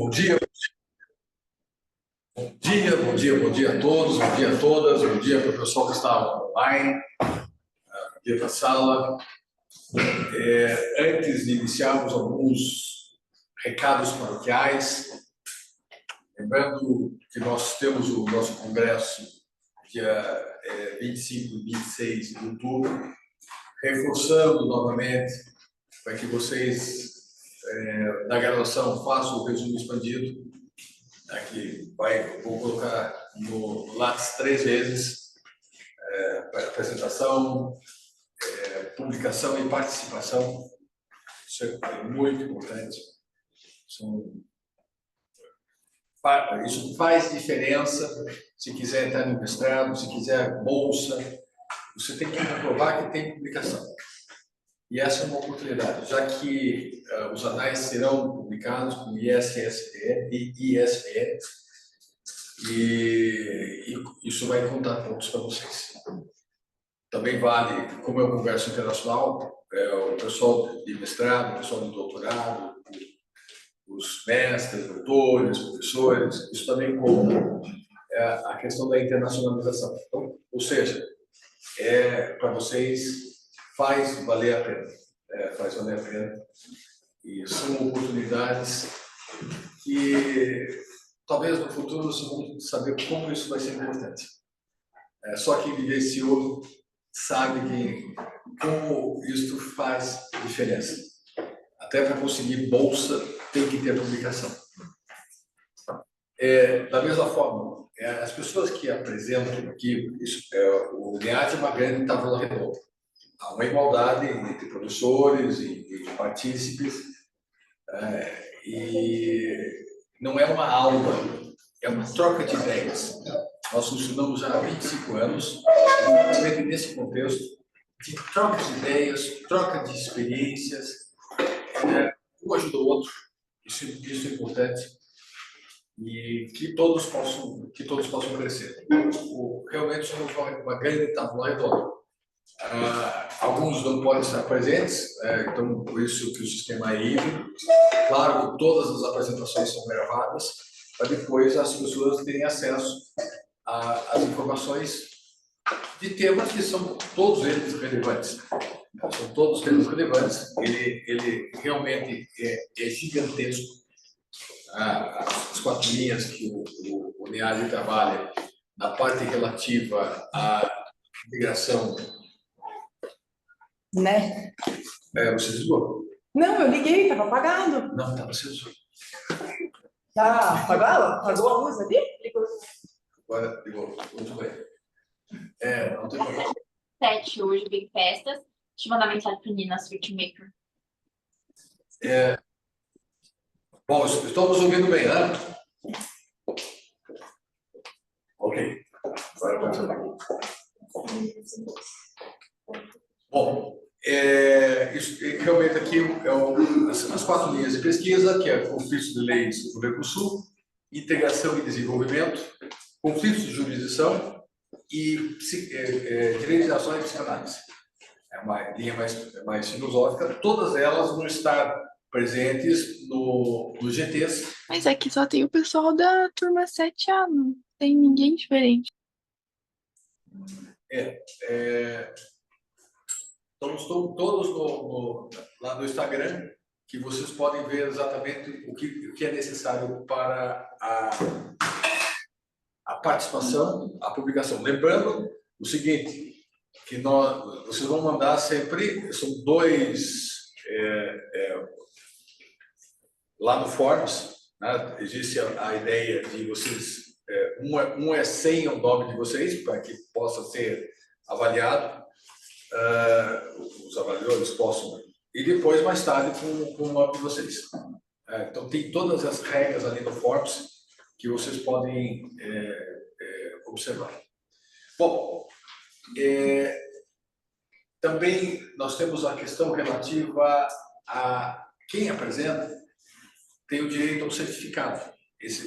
Bom dia, bom dia a todos, bom dia a todas, bom dia para o pessoal que está online, bom dia para a sala. Antes de iniciarmos alguns recados paroquiais, lembrando que nós temos o nosso congresso dia 25 e 26 de outubro, reforçando novamente para que vocês da graduação façam o resumo expandido. Aqui vou colocar no Lattes 3 vezes para apresentação, publicação e participação. Isso é muito importante. Isso faz diferença. Se quiser entrar no mestrado, se quiser bolsa, você tem que comprovar que tem publicação. E essa é uma oportunidade, já que os anais serão publicados com ISSN e ISBN, e isso vai contar pontos para vocês. Também vale, como é um congresso internacional, o pessoal de mestrado, o pessoal de doutorado, os mestres, doutores, professores, isso também conta a questão da internacionalização. Então, ou seja, para vocês faz valer a pena, faz valer a pena. E são oportunidades que talvez no futuro vocês vão saber como isso vai ser importante. Só quem vivenciou sabe como isso faz diferença. Até para conseguir bolsa tem que ter publicação. Da mesma forma, as pessoas que apresentam aqui, o NEAD é uma grande tábua redonda. Há uma igualdade entre professores e partícipes, e não é uma aula, é uma troca de ideias. Nós funcionamos já há 25 anos, exatamente nesse contexto de troca de ideias, troca de experiências, um ajuda o outro, isso é importante, e que todos possam crescer. Realmente somos uma grande tábua redonda. Alguns não podem estar presentes, então por isso que o sistema é híbrido. Claro que todas as apresentações são gravadas, para depois as pessoas terem acesso às informações de temas que são todos eles relevantes. São todos temas relevantes. Ele realmente é gigantesco. As 4 linhas que o NEAD trabalha na parte relativa à integração. Né? Você desligou? Não, eu liguei, estava apagado. Não, estava aceso. Tá, apagou ela? Apagou a luz ali? Ligou. Agora ligou, muito bem. Não tem problema. 7 hoje, Big Festas. Deixa eu mandar mensagem para o Nina Switchmaker. Bom, estamos ouvindo bem, né? Ok. Agora pode falar. Bom, realmente aqui as 4 linhas de pesquisa, que é conflitos de leis no Mercosul, integração e desenvolvimento, conflitos de jurisdição e direito de ações e psicanálise. É uma linha mais filosófica. Todas elas vão estar presentes no GTs. Mas aqui só tem o pessoal da turma 7A, não tem ninguém diferente. Estamos todos lá no Instagram, que vocês podem ver exatamente o que é necessário para a participação, a publicação. Lembrando o seguinte, que vocês vão mandar sempre, são 2 lá no Forms, né? Existe a ideia de vocês, um é sem o nome de vocês, para que possa ser avaliado, os avaliadores possam, e depois, mais tarde, com o nome de vocês. Então, tem todas as regras ali no Forms que vocês podem observar. Bom, também nós temos a questão relativa a quem apresenta tem o direito ao certificado.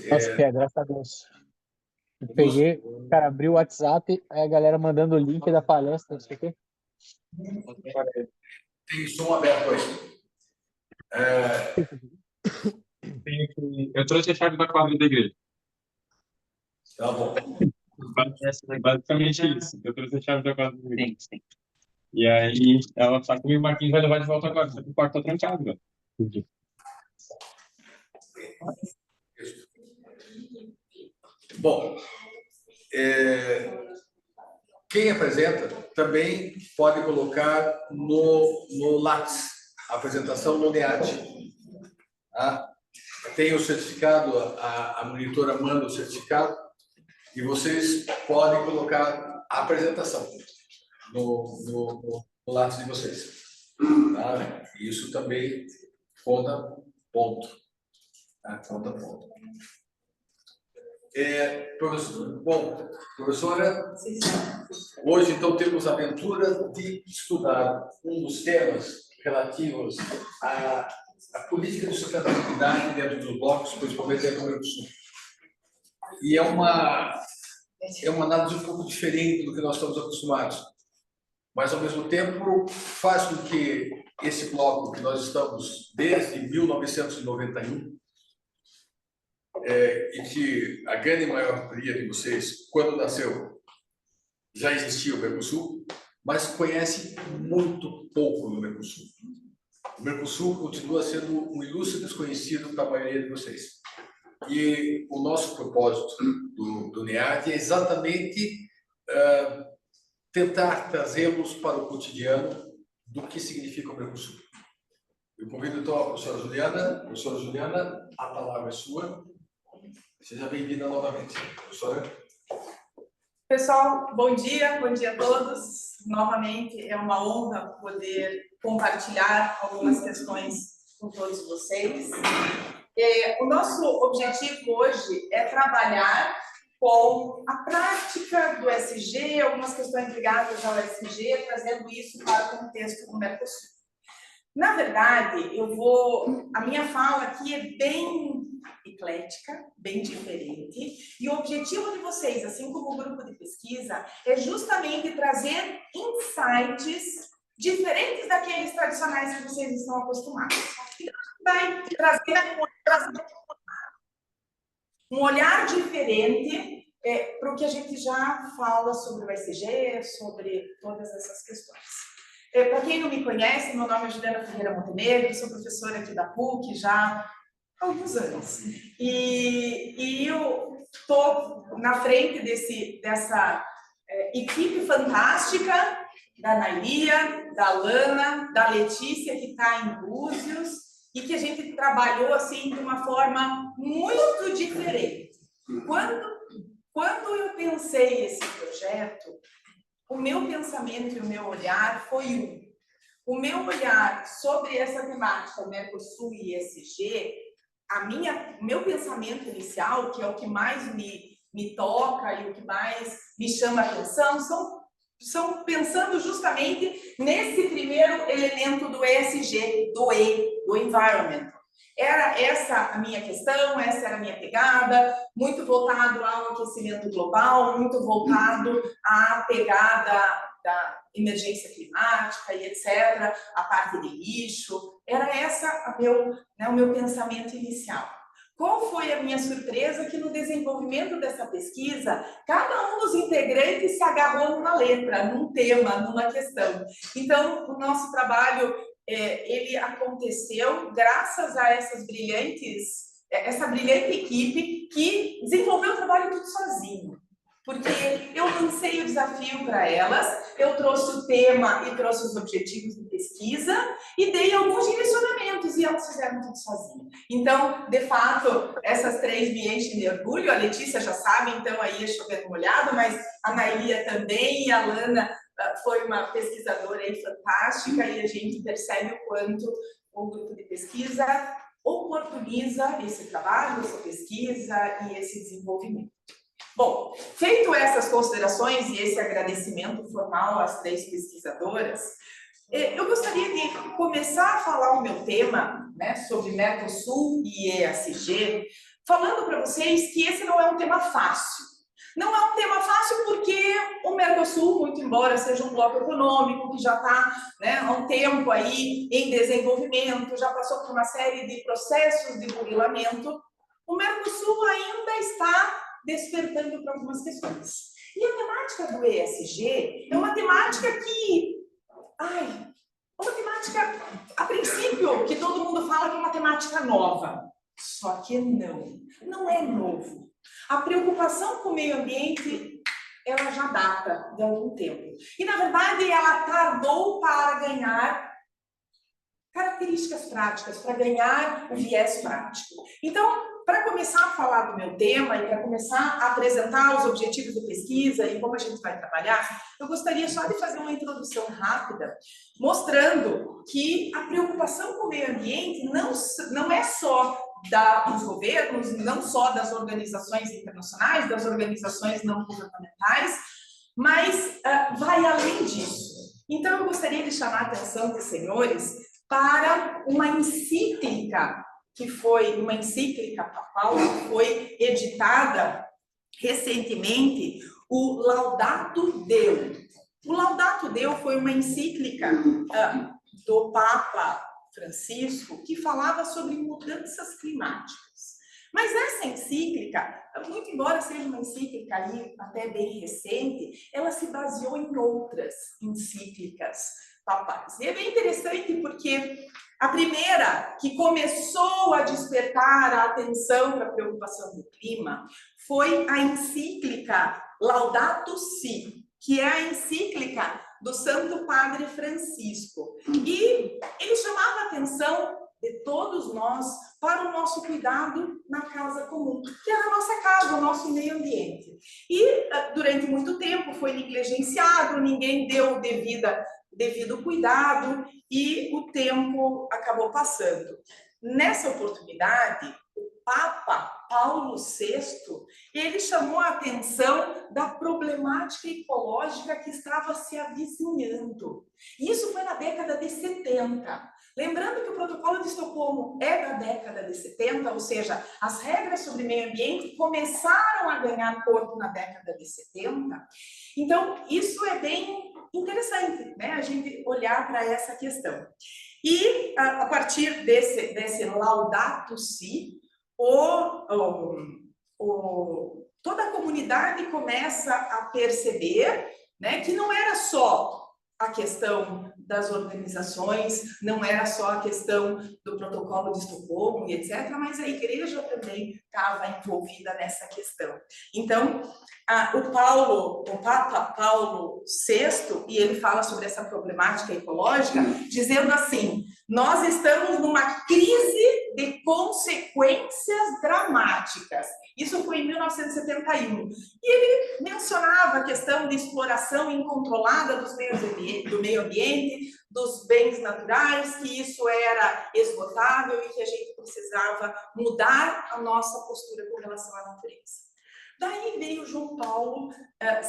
Graças a Deus. Eu peguei, cara, abri o WhatsApp, aí a galera mandando o link da palestra, não sei o quê. Tem som aberto aí. Eu trouxe a chave da quadra da igreja. Tá bom. Basicamente isso. Eu trouxe a chave da quadra da igreja. Sim. E aí, ela tá comigo, o Marquinhos vai levar de volta agora. Só que o quarto tá trancado, velho. Bom, quem apresenta também pode colocar no Lattes, a apresentação no NEAT. Tá? Tem o certificado, a monitora manda o certificado e vocês podem colocar a apresentação no Lattes de vocês. Tá? Isso também conta ponto. Tá? Conta ponto. Professora, hoje então temos a aventura de estudar um dos temas relativos à política de sustentabilidade dentro dos blocos, principalmente dentro do Mercosul. E é uma análise um pouco diferente do que nós estamos acostumados, mas ao mesmo tempo faz com que esse bloco que nós estamos desde 1991 e que a grande maioria de vocês, quando nasceu, já existia o Mercosul, mas conhece muito pouco do Mercosul. O Mercosul continua sendo um ilustre desconhecido para a maioria de vocês. E o nosso propósito do NEAT é exatamente tentar trazê-los para o cotidiano do que significa o Mercosul. Eu convido então a professora Juliana. Professora Juliana, a palavra é sua. Seja bem-vinda novamente, professora. Pessoal, bom dia a todos. Novamente é uma honra poder compartilhar algumas questões com todos vocês. O nosso objetivo hoje é trabalhar com a prática do ESG, algumas questões ligadas ao ESG, trazendo isso para o contexto do Mercosul. Na verdade, a minha fala aqui é bem eclética, bem diferente, e o objetivo de vocês, assim como o grupo de pesquisa, é justamente trazer insights diferentes daqueles tradicionais que vocês estão acostumados. Então, vai trazer um olhar diferente para o que a gente já fala sobre o ESG, sobre todas essas questões. Para quem não me conhece, meu nome é Juliana Ferreira Montenegro, sou professora aqui da PUC já há alguns anos. E eu estou na frente dessa equipe fantástica da Nailia, da Lana, da Letícia, que está em Búzios, e que a gente trabalhou assim de uma forma muito diferente. Quando eu pensei esse projeto, o meu pensamento e o meu olhar foi o meu olhar sobre essa temática Mercosul e ESG, o meu pensamento inicial, que é o que mais me toca e o que mais me chama a atenção, são pensando justamente nesse primeiro elemento do ESG, do Environment. Era essa a minha questão, essa era a minha pegada, muito voltado ao aquecimento global, muito voltado à pegada da emergência climática e etc., a parte de lixo. Era essa o meu pensamento inicial. Qual foi a minha surpresa? Que no desenvolvimento dessa pesquisa, cada um dos integrantes se agarrou numa letra, num tema, numa questão. Então, o nosso trabalho ele aconteceu graças a essa brilhante equipe que desenvolveu o trabalho tudo sozinho. Porque eu lancei o desafio para elas, eu trouxe o tema e trouxe os objetivos de pesquisa e dei alguns direcionamentos e elas fizeram tudo sozinhas. Então, de fato, essas três me enchem de orgulho. A Letícia já sabe, então aí é chovendo molhado, mas a Nailia também e a Lana foi uma pesquisadora aí fantástica e a gente percebe o quanto o grupo de pesquisa oportuniza esse trabalho, essa pesquisa e esse desenvolvimento. Bom, feito essas considerações e esse agradecimento formal às três pesquisadoras, eu gostaria de começar a falar o meu tema, sobre Mercosul e ESG, falando para vocês que esse não é um tema fácil. Não é um tema fácil porque o Mercosul, muito embora seja um bloco econômico que já está, né, há um tempo aí em desenvolvimento, já passou por uma série de processos de burilamento, o Mercosul ainda está despertando para algumas questões. E a temática do ESG é uma temática que, uma temática, a princípio, que todo mundo fala que é uma temática nova. Só que não é novo. A preocupação com o meio ambiente, ela já data de algum tempo. E, na verdade, ela tardou para ganhar características práticas, para ganhar o viés prático. Então, para começar a falar do meu tema e para começar a apresentar os objetivos de pesquisa e como a gente vai trabalhar, eu gostaria só de fazer uma introdução rápida, mostrando que a preocupação com o meio ambiente não é só dos governos, não só das organizações internacionais, das organizações não governamentais, mas vai além disso. Então, eu gostaria de chamar a atenção dos senhores para uma encíclica que foi uma encíclica papal, que foi editada recentemente, o Laudato Deo. O Laudato Deo foi uma encíclica do Papa Francisco que falava sobre mudanças climáticas. Mas essa encíclica, muito embora seja uma encíclica ali até bem recente, ela se baseou em outras encíclicas papais. E é bem interessante porque a primeira que começou a despertar a atenção para a preocupação do clima foi a encíclica Laudato Si, que é a encíclica do Santo Padre Francisco. E ele chamava a atenção de todos nós para o nosso cuidado na casa comum, que é a nossa casa, o nosso meio ambiente. E durante muito tempo foi negligenciado, ninguém deu o devido cuidado e o tempo acabou passando. Nessa oportunidade, o Papa Paulo VI, ele chamou a atenção da problemática ecológica que estava se avizinhando. Isso foi na década de 70. Lembrando que o Protocolo de Estocolmo é da década de 70, ou seja, as regras sobre meio ambiente começaram a ganhar corpo na década de 70. Então, isso é bem interessante, né? A gente olhar para essa questão. E, a partir desse Laudato Si, toda a comunidade começa a perceber, né, que não era só a questão das organizações, não era só a questão do Protocolo de Estocolmo e etc., mas a igreja também estava envolvida nessa questão. Então, o Papa Paulo VI, e ele fala sobre essa problemática ecológica, dizendo assim: nós estamos numa crise de consequências dramáticas. Isso foi em 1971. E ele mencionava a questão de exploração incontrolada do meio ambiente, dos bens naturais, que isso era esgotável e que a gente precisava mudar a nossa postura com relação à natureza. Daí veio João Paulo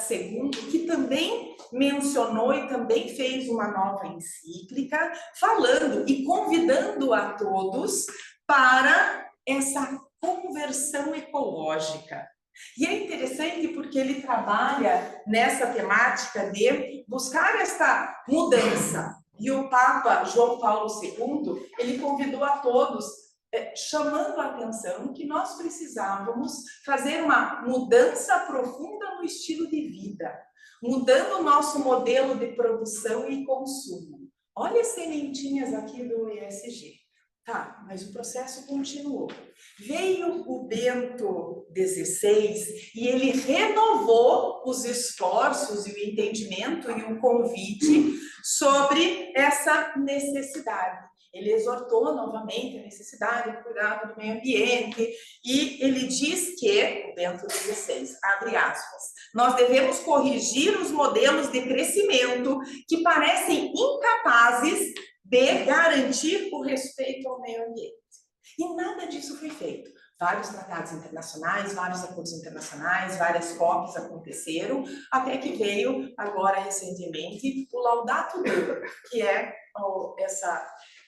II, que também mencionou e também fez uma nova encíclica, falando e convidando a todos para essa conversão ecológica. E é interessante porque ele trabalha nessa temática de buscar esta mudança. E o Papa João Paulo II, ele convidou a todos, chamando a atenção que nós precisávamos fazer uma mudança profunda no estilo de vida, mudando o nosso modelo de produção e consumo. Olha as sementinhas aqui do ESG. Tá, mas o processo continuou. Veio o Bento XVI e ele renovou os esforços e o entendimento e o convite sobre essa necessidade. Ele exortou novamente a necessidade do cuidado do meio ambiente e ele diz que, o Bento XVI, abre aspas, nós devemos corrigir os modelos de crescimento que parecem incapazes de garantir o respeito ao meio ambiente. E nada disso foi feito. Vários tratados internacionais, vários acordos internacionais, várias COPs aconteceram, até que veio, agora recentemente, o Laudato Deo, que é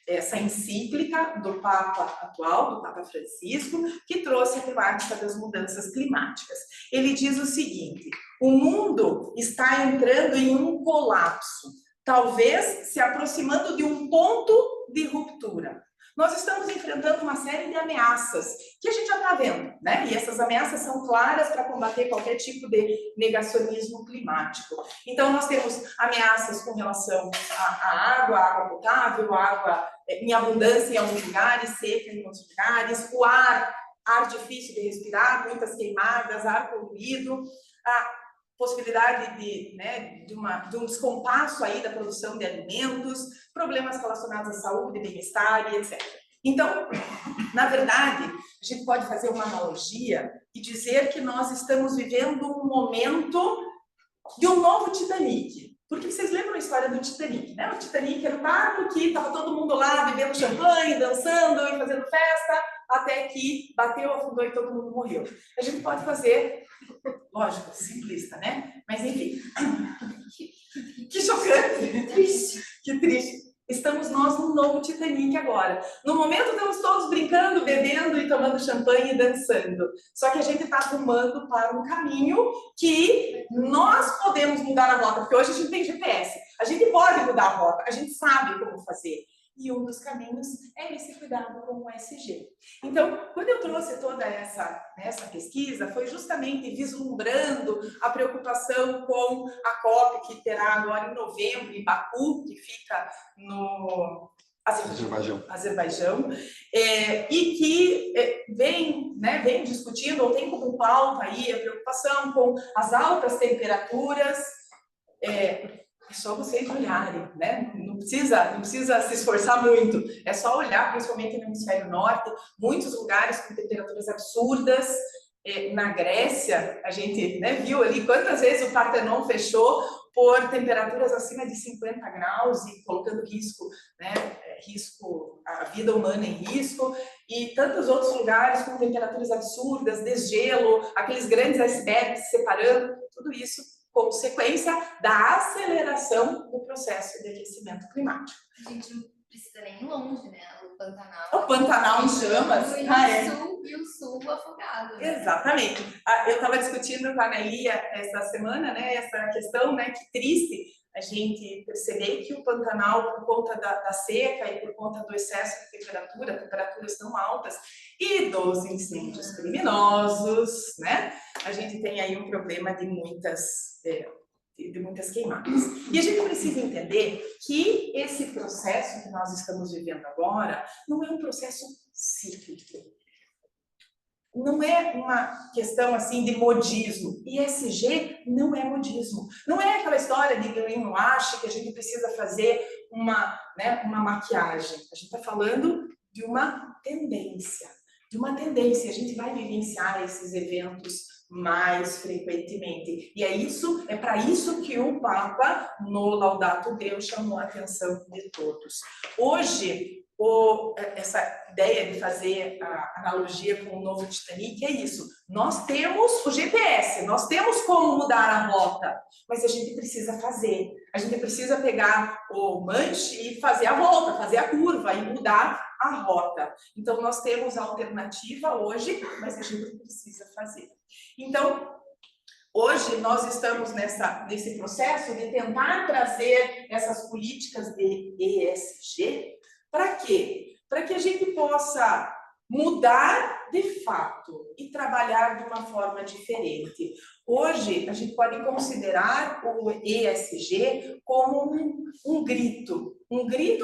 essa encíclica do Papa atual, do Papa Francisco, que trouxe a temática das mudanças climáticas. Ele diz o seguinte: o mundo está entrando em um colapso, talvez se aproximando de um ponto de ruptura. Nós estamos enfrentando uma série de ameaças que a gente já está vendo, né? E essas ameaças são claras para combater qualquer tipo de negacionismo climático. Então, nós temos ameaças com relação à água potável, água em abundância em alguns lugares, seca em outros lugares, o ar difícil de respirar, muitas queimadas, ar poluído, a possibilidade de um descompasso aí da produção de alimentos, problemas relacionados à saúde, bem-estar e etc. Então, na verdade, a gente pode fazer uma analogia e dizer que nós estamos vivendo um momento de um novo Titanic. Porque vocês lembram a história do Titanic, né? O Titanic era um barco que estava todo mundo lá bebendo champanhe, dançando e fazendo festa, até que bateu, afundou e todo mundo morreu. A gente pode fazer, lógico, simplista, né? Mas enfim, que chocante, que triste. Estamos nós num novo Titanic agora. No momento estamos todos brincando, bebendo e tomando champanhe e dançando. Só que a gente está rumando para um caminho que nós podemos mudar a rota, porque hoje a gente tem GPS. A gente pode mudar a rota, a gente sabe como fazer. E um dos caminhos é esse cuidado com o ESG. Então, quando eu trouxe toda essa pesquisa, foi justamente vislumbrando a preocupação com a COP, que terá agora em novembro, em Baku, que fica no Azerbaijão, e que vem discutindo, ou tem como pauta aí a preocupação com as altas temperaturas. É só vocês olharem, né? Não precisa se esforçar muito. É só olhar, principalmente no hemisfério norte, muitos lugares com temperaturas absurdas. Na Grécia, a gente viu ali quantas vezes o Partenon fechou por temperaturas acima de 50 graus e colocando a vida humana em risco, e tantos outros lugares com temperaturas absurdas, desgelo, aqueles grandes icebergs se separando, tudo isso consequência da aceleração do processo de aquecimento climático. A gente não precisa nem ir longe, né? O Pantanal em chamas. E o sul afogado. Né? Exatamente. Eu estava discutindo com a Anélia essa semana, né? Essa questão, né? Que triste a gente perceber que o Pantanal, por conta da seca e por conta do excesso de temperaturas tão altas e dos incêndios criminosos, né? A gente tem aí um problema de muitas queimadas. E a gente precisa entender que esse processo que nós estamos vivendo agora não é um processo cíclico. Não é uma questão assim de modismo. ESG não é modismo. Não é aquela história de greenwash que a gente precisa fazer uma maquiagem. A gente está falando de uma tendência. A gente vai vivenciar esses eventos mais frequentemente. E é para isso que o Papa, no Laudato Deus, chamou a atenção de todos. Hoje, essa ideia de fazer a analogia com o novo Titanic é isso. Nós temos o GPS, nós temos como mudar a rota, mas a gente precisa fazer. A gente precisa pegar o manche e fazer a volta, fazer a curva e mudar a rota. Então, nós temos a alternativa hoje, mas a gente precisa fazer. Então, hoje nós estamos nesse processo de tentar trazer essas políticas de ESG. Para quê? Para que a gente possa mudar de fato e trabalhar de uma forma diferente. Hoje, a gente pode considerar o ESG como um grito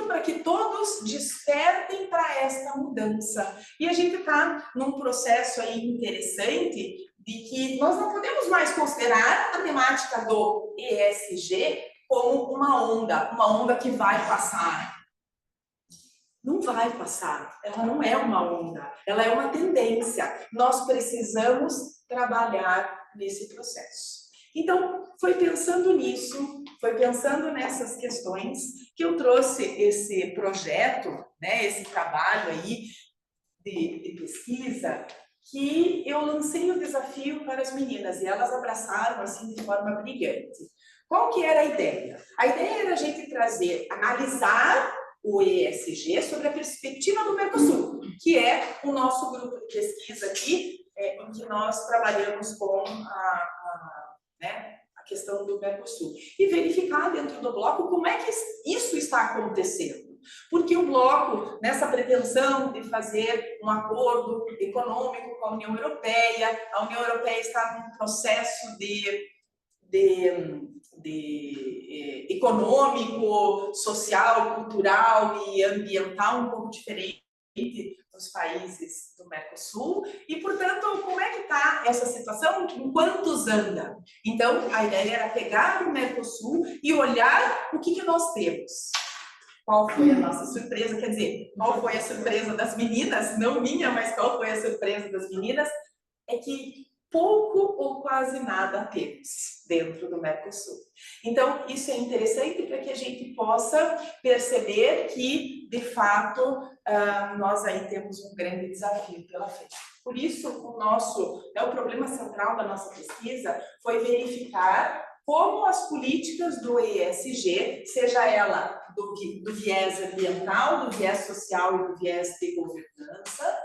para que todos despertem para esta mudança. E a gente está num processo aí interessante de que nós não podemos mais considerar a temática do ESG como uma onda que vai passar. Não vai passar, ela não é uma onda, ela é uma tendência. Nós precisamos trabalhar nesse processo. Então, foi pensando nisso, foi pensando nessas questões que eu trouxe esse projeto, né, esse trabalho aí de pesquisa, que eu lancei o desafio para as meninas e elas abraçaram assim de forma brilhante. Qual que era a ideia? A ideia era a gente analisar o ESG sobre a perspectiva do Mercosul, que é o nosso grupo de pesquisa aqui, em que nós trabalhamos com a questão do Mercosul. E verificar dentro do bloco como é que isso está acontecendo. Porque o bloco, nessa pretensão de fazer um acordo econômico com a União Europeia está num processo econômico, social, cultural e ambiental um pouco diferente dos países do Mercosul. E, portanto, como é que está essa situação? Em quantos anda? Então, a ideia era pegar o Mercosul e olhar o que nós temos. Qual foi a nossa surpresa? Quer dizer, qual foi a surpresa das meninas? Não minha, mas qual foi a surpresa das meninas? É que pouco ou quase nada temos dentro do Mercosul. Então, isso é interessante para que a gente possa perceber que, de fato, nós aí temos um grande desafio pela frente. Por isso, o problema central da nossa pesquisa foi verificar como as políticas do ESG, seja ela do viés ambiental, do viés social e do viés de governança,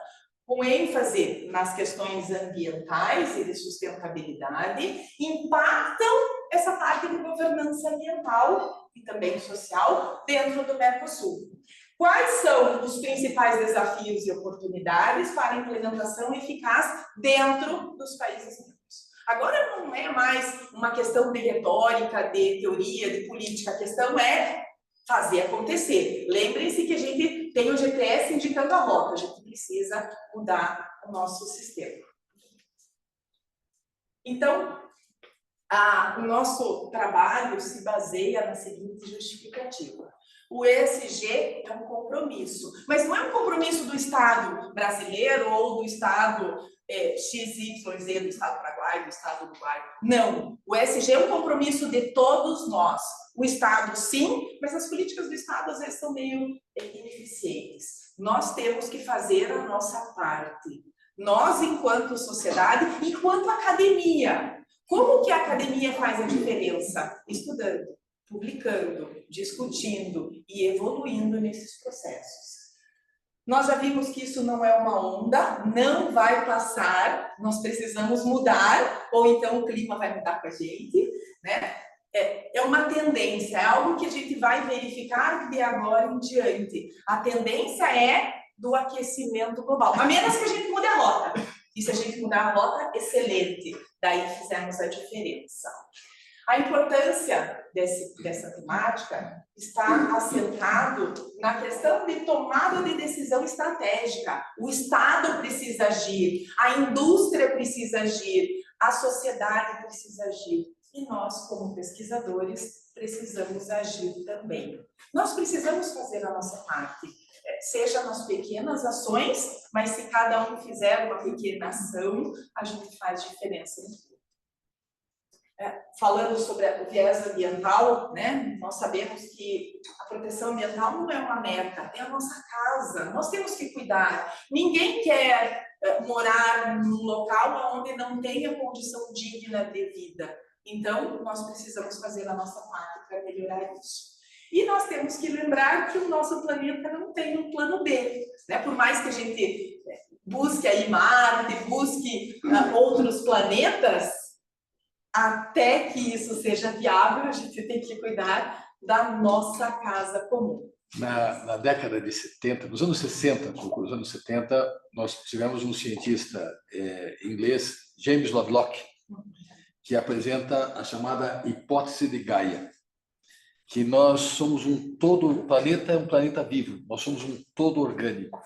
com ênfase nas questões ambientais e de sustentabilidade, impactam essa parte de governança ambiental e também social dentro do Mercosul. Quais são os principais desafios e oportunidades para a implementação eficaz dentro dos países membros? Agora não é mais uma questão de retórica, de teoria, de política, a questão é fazer acontecer. Lembrem-se que a gente tem o GPS indicando a rota, a gente precisa mudar o nosso sistema. Então, o nosso trabalho se baseia na seguinte justificativa. O ESG é um compromisso, mas não é um compromisso do Estado brasileiro ou do Estado XYZ, do Estado Paraguai, do Estado Uruguai. Não, o ESG é um compromisso de todos nós. O Estado, sim, mas as políticas do Estado às vezes são meio ineficientes. Nós temos que fazer a nossa parte. Nós, enquanto sociedade, enquanto academia. Como que a academia faz a diferença? Estudando, publicando, discutindo e evoluindo nesses processos. Nós já vimos que isso não é uma onda, não vai passar, nós precisamos mudar, ou então o clima vai mudar com a gente, né? É uma tendência, é algo que a gente vai verificar de agora em diante. A tendência é do aquecimento global, a menos que a gente mude a rota. E se a gente mudar a rota, excelente, daí fizemos a diferença. A importância dessa temática está assentado na questão de tomada de decisão estratégica. O Estado precisa agir, a indústria precisa agir, a sociedade precisa agir. E nós, como pesquisadores, precisamos agir também. Nós precisamos fazer a nossa parte, seja nas pequenas ações, mas se cada um fizer uma pequena ação, a gente faz diferença no mundo. Falando sobre o viés ambiental, né? Nós sabemos que a proteção ambiental não é uma meta, é a nossa casa. Nós temos que cuidar. Ninguém quer morar num local onde não tenha condição digna de vida. Então, nós precisamos fazer a nossa parte para melhorar isso. E nós temos que lembrar que o nosso planeta não tem um plano B, né? Por mais que a gente busque aí Marte, busque outros planetas, até que isso seja viável, a gente tem que cuidar da nossa casa comum. Na década de 70, nos anos 60, nos anos 70, nós tivemos um cientista inglês, James Lovelock, que apresenta a chamada hipótese de Gaia, que nós somos um todo, o planeta é um planeta vivo, nós somos um todo orgânico.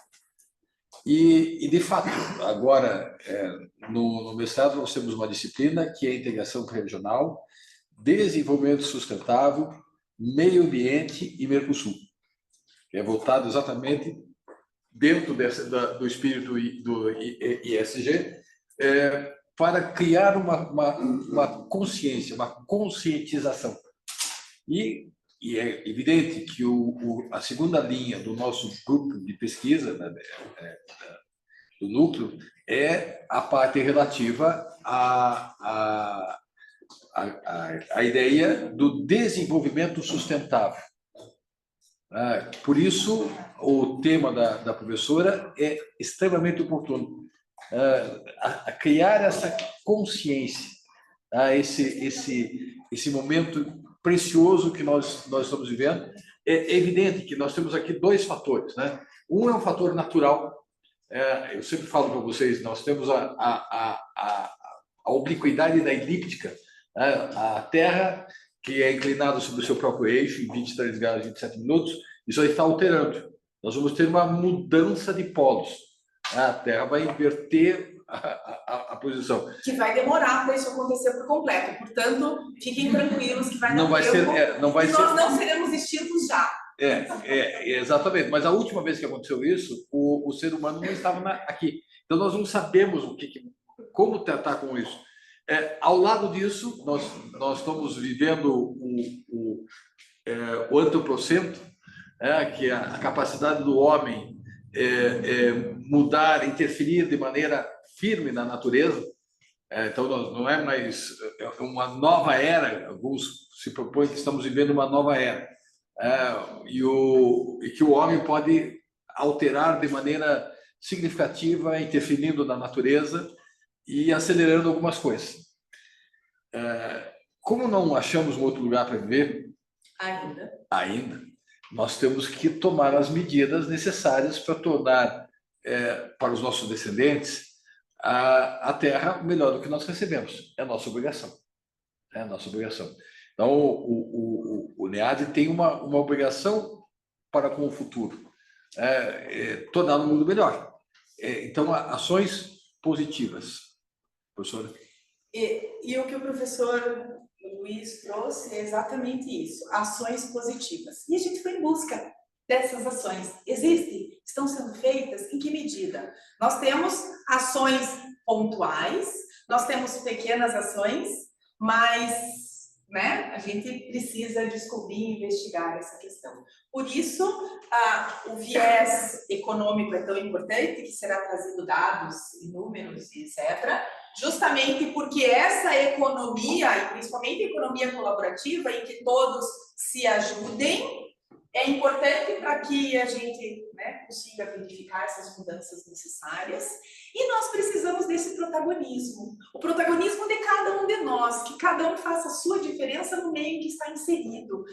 E de fato, agora, no mestrado, nós temos uma disciplina que é a integração regional, desenvolvimento sustentável, meio ambiente e Mercosul, que é voltado exatamente dentro do espírito do ESG, para criar uma consciência, uma conscientização. E é evidente que a segunda linha do nosso grupo de pesquisa, do núcleo, é a parte relativa à ideia do desenvolvimento sustentável. Por isso, o tema da professora é extremamente oportuno, a criar essa consciência, tá? Esse momento precioso que nós estamos vivendo. É evidente que nós temos aqui dois fatores, né? Um é um fator natural. Eu sempre falo para vocês, nós temos a obliquidade da elíptica, né? A Terra, que é inclinada sobre o seu próprio eixo, em 23 graus e 27 minutos, isso aí está alterando. Nós vamos ter uma mudança de polos. A Terra vai inverter a posição. Que vai demorar para isso acontecer por completo. Portanto, fiquem tranquilos que vai Não dar vai tempo. ser, não vai e ser. nós não seremos extintos já. Exatamente. Mas a última vez que aconteceu isso, o ser humano não estava aqui. Então nós não sabemos como tratar com isso. Ao lado disso, nós estamos vivendo o antropocentro, que é a capacidade do homem mudar, interferir de maneira firme na natureza. Então não é mais uma nova era. Alguns se propõem que estamos vivendo uma nova era. E que o homem pode alterar de maneira significativa, interferindo na natureza e acelerando algumas coisas. Como não achamos um outro lugar para viver, ainda, nós temos que tomar as medidas necessárias para tornar para os nossos descendentes a Terra melhor do que nós recebemos. É a nossa obrigação. É a nossa obrigação. Então, o NEAD tem uma obrigação para com o futuro, tornar o mundo melhor. Então, ações positivas. Professora? E o que o professor Luiz trouxe é exatamente isso, ações positivas. E a gente foi em busca dessas ações. Existem? Estão sendo feitas? Em que medida? Nós temos ações pontuais, nós temos pequenas ações, mas a gente precisa descobrir e investigar essa questão. Por isso, o viés econômico é tão importante, que será trazido dados e números, etc., justamente porque essa economia, e principalmente a economia colaborativa, em que todos se ajudem, é importante para que a gente consiga verificar essas mudanças necessárias. E nós precisamos desse protagonismo. O protagonismo de cada um de nós, que cada um faça a sua diferença no meio em que está inserido.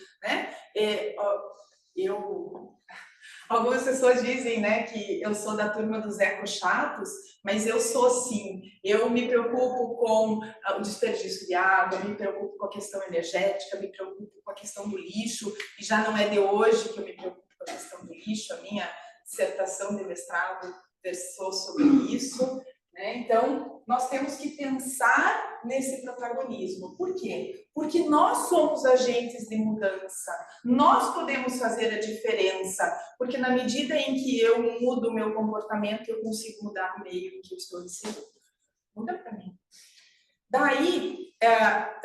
Algumas pessoas dizem que eu sou da turma dos eco-chatos, mas eu sou sim. Eu me preocupo com o desperdício de água, me preocupo com a questão energética, me preocupo com a questão do lixo, e já não é de hoje que eu me preocupo com a questão do lixo, a minha dissertação de mestrado versou sobre isso. Então, nós temos que pensar nesse protagonismo. Por quê? Porque nós somos agentes de mudança, nós podemos fazer a diferença, porque na medida em que eu mudo o meu comportamento, eu consigo mudar o meio em que eu estou inserido. Muda para mim. Daí,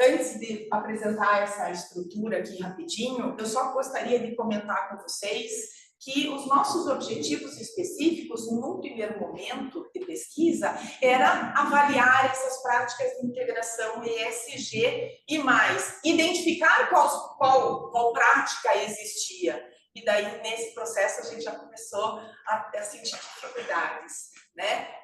antes de apresentar essa estrutura aqui rapidinho, eu só gostaria de comentar com vocês que os nossos objetivos específicos, no primeiro momento de pesquisa, era avaliar essas práticas de integração ESG e mais, identificar qual prática existia. E daí, nesse processo, a gente já começou a sentir dificuldades.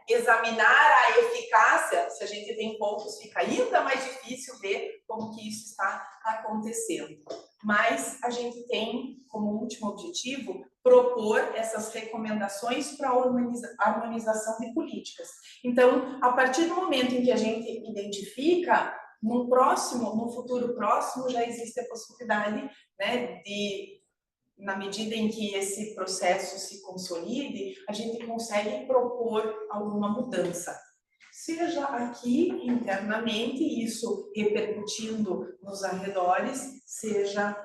Examinar a eficácia, se a gente tem poucos, fica ainda mais difícil ver como que isso está acontecendo. Mas a gente tem como último objetivo propor essas recomendações para a harmonização de políticas. Então, a partir do momento em que a gente identifica, no futuro próximo, já existe a possibilidade de, na medida em que esse processo se consolide, a gente consegue propor alguma mudança. Seja aqui internamente, isso repercutindo nos arredores, seja,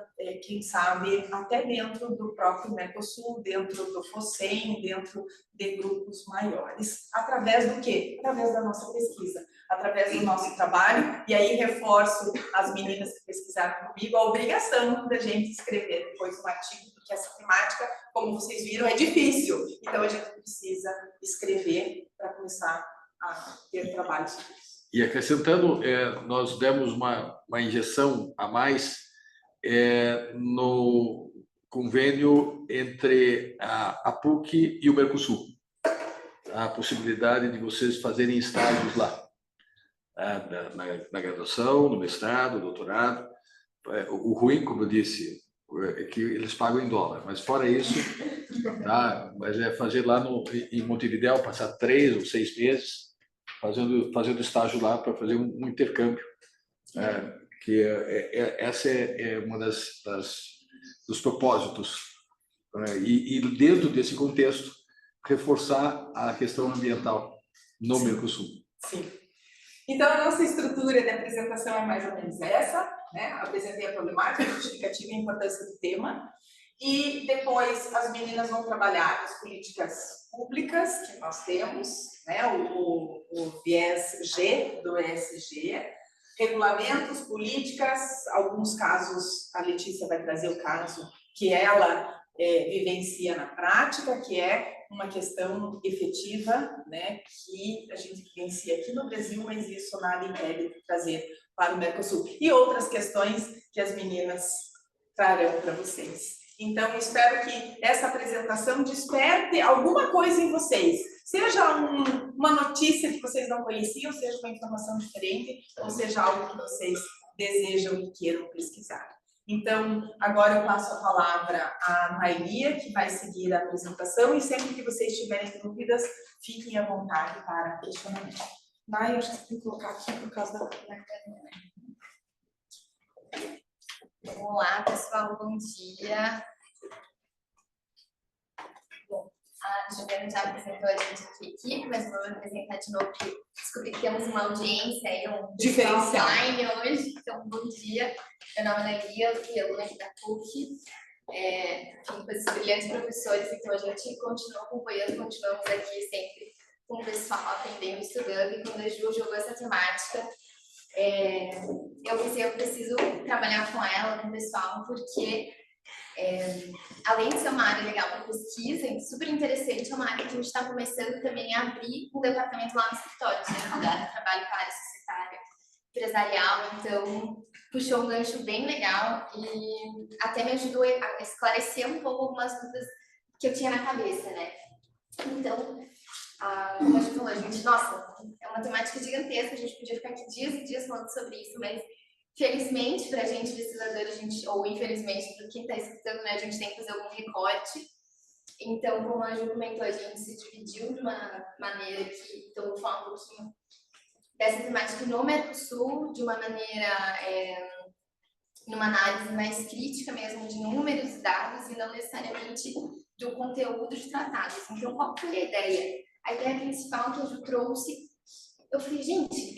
quem sabe, até dentro do próprio Mercosul, dentro do FOSEM, dentro de grupos maiores. Através do quê? Através da nossa pesquisa, através do nosso trabalho. E aí reforço as meninas que pesquisaram comigo a obrigação da gente escrever depois um artigo, porque essa temática, como vocês viram, é difícil. Então, a gente precisa escrever para começar a ter trabalho sobre isso. E acrescentando, nós demos uma injeção a mais no convênio entre a PUC e o Mercosul. a possibilidade de vocês fazerem estágios lá, na graduação, no mestrado, no doutorado. O ruim, como eu disse, é que eles pagam em dólar, mas fora isso, tá? Mas é fazer lá em Montevidéu, passar 3 ou 6 meses fazendo estágio lá para fazer um intercâmbio, que essa é uma dos propósitos, né? E dentro desse contexto reforçar a questão ambiental no Mercosul. Sim. Então, a nossa estrutura de apresentação é mais ou menos essa, né? Apresentei a problemática, a justificativa e a importância do tema. E depois as meninas vão trabalhar as políticas públicas que nós temos, né? O viés G do ESG, regulamentos, políticas, alguns casos, a Letícia vai trazer o caso que ela vivencia na prática, que é uma questão efetiva, né, que a gente vivencia aqui no Brasil, mas isso nada impede de trazer para o Mercosul. E outras questões que as meninas trarão para vocês. Então, espero que essa apresentação desperte alguma coisa em vocês. Seja uma notícia que vocês não conheciam, seja uma informação diferente, ou seja algo que vocês desejam e queiram pesquisar. Então, agora eu passo a palavra à Mailia, que vai seguir a apresentação, e sempre que vocês tiverem dúvidas, fiquem à vontade para questionamento. Mai, eu acho que você tem que colocar aqui por causa da... Olá, pessoal, bom dia. Bom, a Juliana já apresentou a gente aqui a equipe, mas eu vou apresentar de novo, porque descobri que temos uma audiência aí, um diferencial online hoje, então bom dia. Meu nome é Lia, e aluna aqui da PUC. Com esses brilhantes professores, então a gente continua acompanhando, continuamos aqui sempre com o pessoal aprendendo, estudando, e quando a Ju jogou essa temática, eu pensei, eu preciso trabalhar com ela, com o pessoal, porque além de ser uma área legal para pesquisa, e super interessante, é uma área que a gente está começando também a abrir um departamento lá no escritório, né, cuidar do trabalho com a área societária, empresarial, então puxou um gancho bem legal e até me ajudou a esclarecer um pouco algumas dúvidas que eu tinha na cabeça, né? Então, como a gente falou, nossa, é uma temática gigantesca, a gente podia ficar aqui dias e dias falando sobre isso, mas felizmente para a gente, pesquisadora, ou infelizmente para quem está escutando, né, a gente tem que fazer algum recorte. Então, como a Ju comentou, a gente se dividiu de uma maneira que, então, vou falar um pouquinho dessa temática no Mercosul, de uma maneira, numa análise mais crítica mesmo, de números e dados, e não necessariamente do conteúdo de tratados. Então, qual foi a ideia? A ideia principal que a Ju trouxe, eu falei, gente,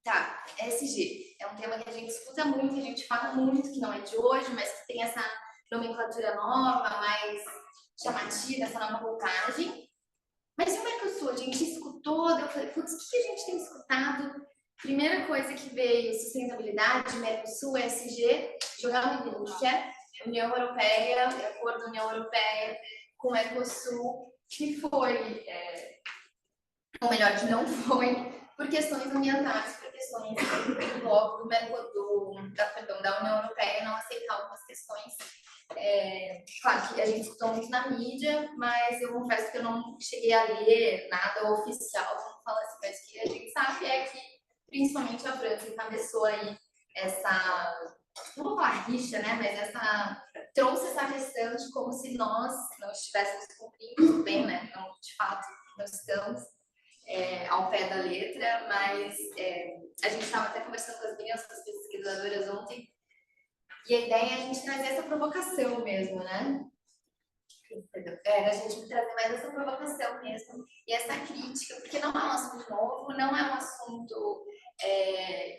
tá, ESG é um tema que a gente escuta muito, que a gente fala muito, que não é de hoje, mas que tem essa nomenclatura nova, mais chamativa, essa nova roupagem. Mas e o Mercosul? A gente escutou, eu falei, putz, o que a gente tem escutado? Primeira coisa que veio, sustentabilidade, Mercosul, ESG, jogar no Google, que é União Europeia, acordo da União Europeia com o Mercosul, que foi, ou melhor, que não foi, por questões ambientais, por questões do bloco da União Europeia não aceitar algumas questões. Claro que a gente escutou muito na mídia, mas eu confesso que eu não cheguei a ler nada oficial, vamos falar assim, mas que a gente sabe é que, principalmente a França encabeçou aí essa, não vou falar rixa, né, mas trouxe essa questão de como se nós não estivéssemos cumprindo, tudo bem, né, não, de fato, não estamos ao pé da letra, mas a gente estava até conversando com as meninas, com as pesquisadoras ontem, e a ideia é a gente trazer essa provocação mesmo, né? A gente trazer mais essa provocação mesmo e essa crítica, porque não é um assunto novo, não é um assunto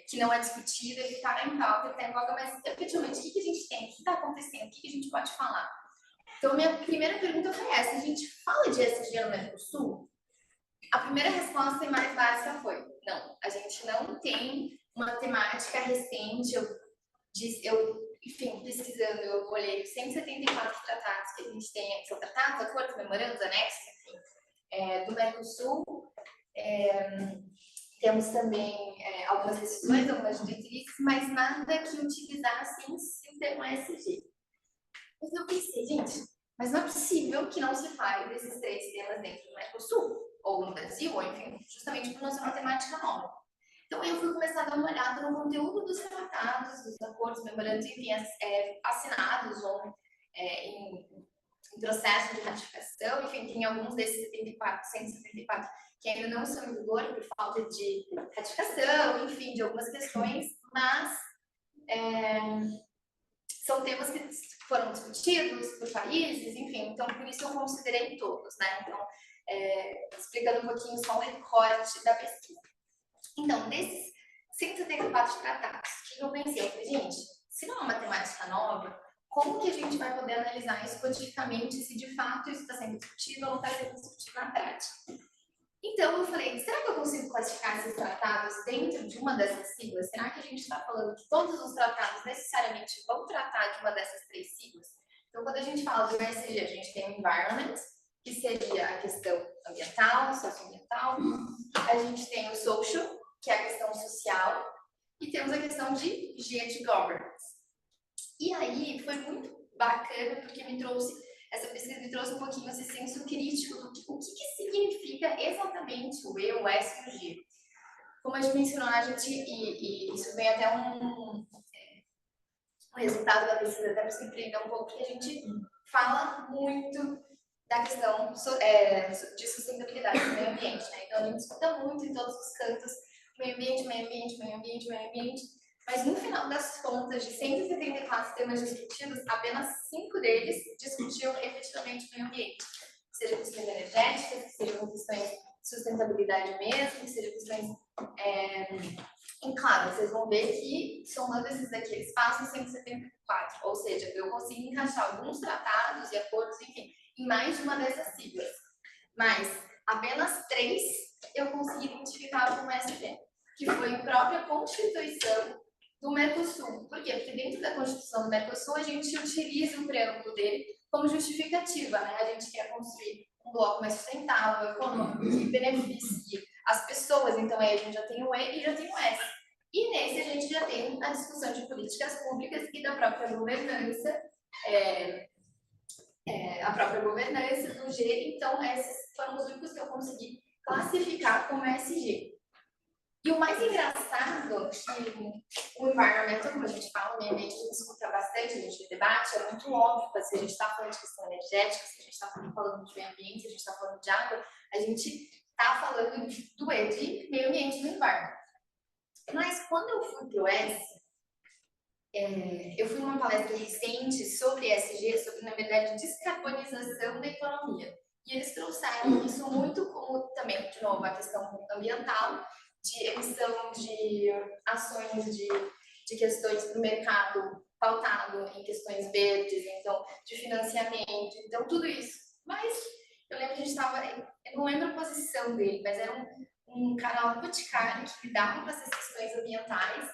que não é discutido, ele está em pauta, ele está em voga, mas efetivamente o que a gente tem, o que está acontecendo, o que a gente pode falar? Então, minha primeira pergunta foi essa: a gente fala de ESG no Mercosul? A primeira resposta e mais básica foi: não, a gente não tem uma temática recente. Enfim, pesquisando, eu olhei 174 tratados que a gente tem, que são tratados, acordos, memorandos, anexos, enfim, do Mercosul. Temos também algumas decisões, algumas diretrizes, mas nada que utilizasse em si o termo ESG. Mas eu pensei, gente, mas não é possível que não se fale desses 3 temas dentro do Mercosul. ou no Brasil, ou enfim, justamente por não ser uma temática nova. Então, eu fui começar a dar uma olhada no conteúdo dos tratados, dos acordos, memorandos, enfim, assinados ou em processo de ratificação. Enfim, tem alguns desses 174, que ainda não estão em vigor por falta de ratificação, enfim, de algumas questões, mas são temas que foram discutidos por países, enfim, então por isso eu considerei todos, né? Então, explicando um pouquinho só o recorte da pesquisa. Então, desses 174 tratados, o que eu pensei? Eu falei, gente, se não é uma temática nova, como que a gente vai poder analisar isso codificamente, se de fato isso está sendo discutido ou não está sendo discutido na prática? Então, eu falei, será que eu consigo classificar esses tratados dentro de uma dessas siglas? Será que a gente está falando que todos os tratados necessariamente vão tratar de uma dessas 3 siglas? Então, quando a gente fala do ESG, a gente tem o environment, que seria a questão ambiental, socioambiental. A gente tem o social, que é a questão social. E temos a questão de G de governance. E aí, foi muito bacana, porque essa pesquisa me trouxe um pouquinho esse senso crítico do o que significa exatamente o E, o S e o G. Como a gente mencionou, e isso vem até um resultado da pesquisa, até me surpreendeu um pouco, que a gente fala muito da questão de sustentabilidade do meio ambiente, né? Então, a gente escuta muito em todos os cantos, meio ambiente, meio ambiente, meio ambiente, meio ambiente, mas no final das contas, de 174 temas discutidos, apenas 5 deles discutiam efetivamente o meio ambiente. Seja questões energéticas, que sejam questões de sustentabilidade mesmo, que sejam questões... E claro, vocês vão ver que, somando esses daqui, eles passam 174, ou seja, eu consigo encaixar alguns tratados e acordos, enfim, em mais de uma dessas siglas. Mas apenas 3 eu consegui identificar como SG, que foi a própria Constituição do Mercosul. Por quê? Porque dentro da Constituição do Mercosul, a gente utiliza o preâmbulo dele como justificativa, né? A gente quer construir um bloco mais sustentável, econômico, que beneficie as pessoas. Então, aí a gente já tem o E e já tem o S. E nesse a gente já tem a discussão de políticas públicas e da própria governança, a própria governança do G. Então, esses foram os únicos que eu consegui classificar como SG. E o mais engraçado que o environmental, como a gente fala, o meio ambiente, a gente escuta bastante, a gente debate, é muito óbvio, se a gente está falando de questão energética, se a gente está falando de meio ambiente, se a gente está falando de água, a gente está falando do E de meio ambiente do environment. Mas quando eu fui para o S, eu fui numa palestra recente sobre ESG, sobre, na verdade, descarbonização da economia. E eles trouxeram isso muito como, também, de novo, a questão ambiental, de emissão de ações de questões para o mercado pautado em questões verdes, então, de financiamento, então, tudo isso. Mas eu lembro que a gente estava, eu não lembro a posição dele, mas era um canal Boticário que lidava com essas questões ambientais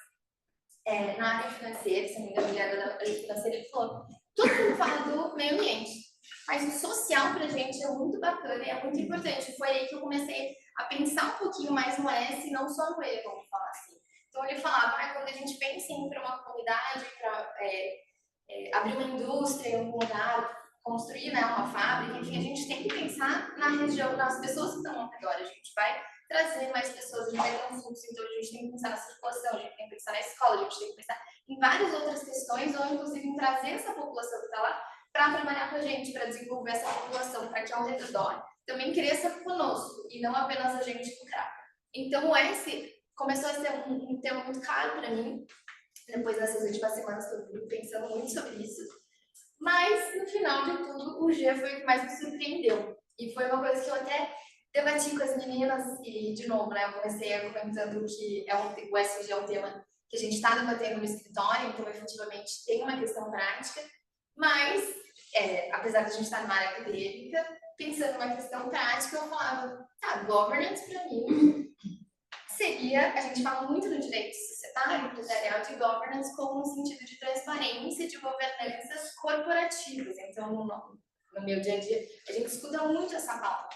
na área financeira, se não me engano, ele era da área financeira, ele falou, todo mundo fala do meio ambiente, mas o social para a gente é muito bacana e é muito importante. Foi aí que eu comecei a pensar um pouquinho mais no S e não só no E, vamos falar assim. Então ele falava, quando a gente pensa em ir para uma comunidade, para abrir uma indústria em algum lugar, construir, né, uma fábrica, enfim, a gente tem que pensar na região, nas pessoas que estão ao redor. A gente vai trazer mais pessoas, a gente vai ter um fluxo, então a gente tem que pensar na circulação, a gente tem que pensar na escola, a gente tem que pensar em várias outras questões, ou inclusive em trazer essa população que está lá para trabalhar com a gente, para desenvolver essa população, para que ao redor também cresça conosco, e não apenas a gente lucrar. Então o S começou a ser um tema muito caro para mim, depois dessas últimas semanas que eu fui pensando muito sobre isso, mas no final de tudo o G foi o que mais me surpreendeu, e foi uma coisa que eu até debati com as meninas, e de novo, né, eu comecei comentando que o SG é um tema que a gente está debatendo no escritório, então efetivamente tem uma questão prática, mas apesar de a gente estar numa área acadêmica, pensando numa questão prática, eu falava, governance para mim seria, a gente fala muito no direito societário, empresarial, de governance como no sentido de transparência de governanças corporativas. Então, no meu dia a dia, a gente escuta muito essa palavra.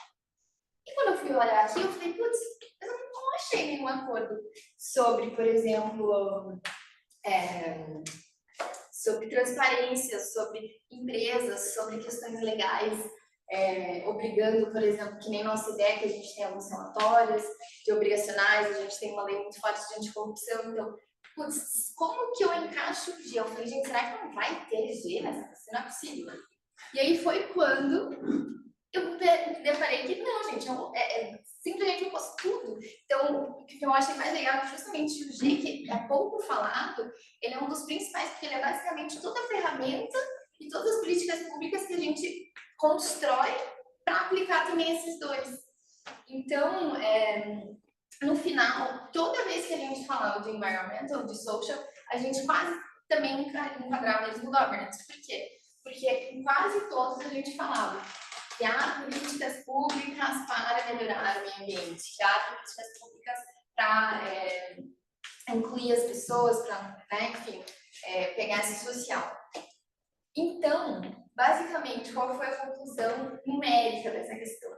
E quando eu fui olhar aqui, eu falei, putz, eu não achei nenhum acordo sobre, por exemplo, sobre transparência, sobre empresas, sobre questões legais. obrigando, por exemplo, que nem nossa ideia, que a gente tem alguns relatórios de obrigacionais, a gente tem uma lei muito forte de anticorrupção, então, putz, como que eu encaixo o G? Eu falei, gente, será que não vai ter G nessa? Não é possível. E aí foi quando eu me deparei que, não, gente, simplesmente eu posso tudo. Então, o que eu achei mais legal é justamente o G, que é pouco falado, ele é um dos principais, porque ele é basicamente toda a ferramenta e todas as políticas públicas que a gente constrói para aplicar também esses dois. Então, no final, toda vez que a gente falava de environmental, de social, a gente quase também enquadrava eles no governance. Por quê? Porque em quase todos a gente falava criar políticas públicas para melhorar o meio ambiente, criar políticas públicas para incluir as pessoas, para, enfim, pegar esse social. Então, basicamente, qual foi a conclusão numérica dessa questão?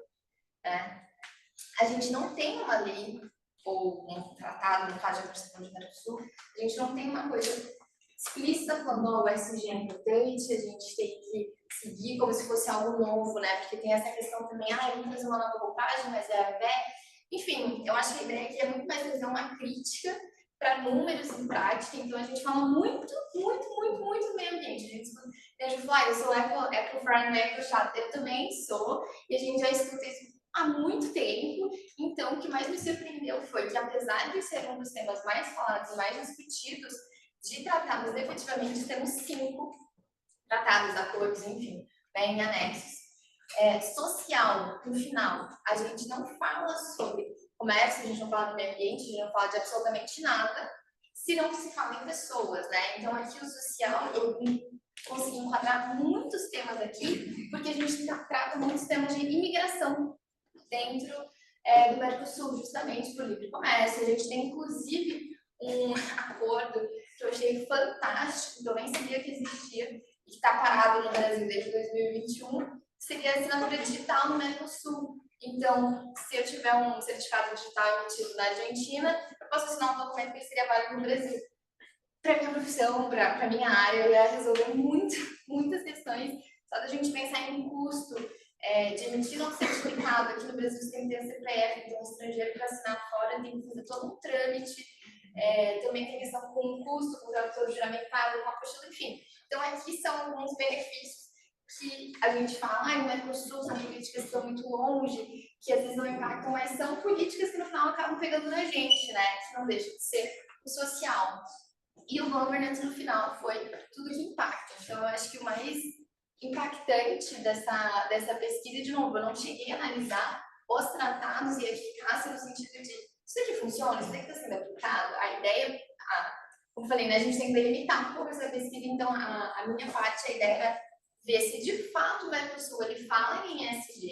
A gente não tem uma lei ou um tratado, no caso de aproximação de Mercosul, a gente não tem uma coisa explícita falando, o ESG é importante, a gente tem que seguir como se fosse algo novo, né? Porque tem essa questão também, vamos fazer uma nova roupagem, mas enfim, eu acho que a ideia aqui é muito mais fazer uma crítica para números e prática, então a gente fala muito do meio ambiente. A gente fala, eu sou eco-friendly, eco-chata, eu também sou, e a gente já escuta isso há muito tempo. Então, o que mais me surpreendeu foi que, apesar de ser um dos temas mais falados e mais discutidos, de tratados, efetivamente, temos 5 tratados, acordos, enfim, em anexos. Social, no final, a gente não fala sobre comércio, a gente não fala do meio ambiente, a gente não fala de absolutamente nada, se não se fala em pessoas, né? Então, aqui o social, eu consegui enquadrar muitos temas aqui, porque a gente trata muitos temas de imigração dentro do Mercosul, justamente por livre comércio. A gente tem, inclusive, um acordo que eu achei fantástico, que eu nem sabia que existia, e que está parado no Brasil desde 2021, seria a assinatura digital no Mercosul. Então, se eu tiver um certificado digital emitido na Argentina, eu posso assinar um documento que seria válido no Brasil. Para minha profissão, para minha área, eu ia resolver muitas questões, só da gente pensar em custo de emitir um certificado. Aqui no Brasil você tem que ter CPF, então o estrangeiro para assinar fora tem que fazer todo um trâmite. Também tem questão com o custo, com o tradutor juramentado, com a apostila, enfim. Então, aqui são alguns benefícios que a gente fala, no Mercosul são políticas que estão muito longe, que às vezes não impactam, mas são políticas que no final acabam pegando na gente, né? Que não deixa de ser o social. E o governance no final foi tudo que impacta. Então, eu acho que o mais impactante dessa pesquisa, de novo, eu não cheguei a analisar os tratados e a eficácia no sentido de isso aqui funciona, isso aqui está sendo aplicado. A ideia, como eu falei, né, a gente tem que delimitar um pouco essa pesquisa, então a minha parte, a ideia era ver se de fato o Mercosul ele fala em ESG.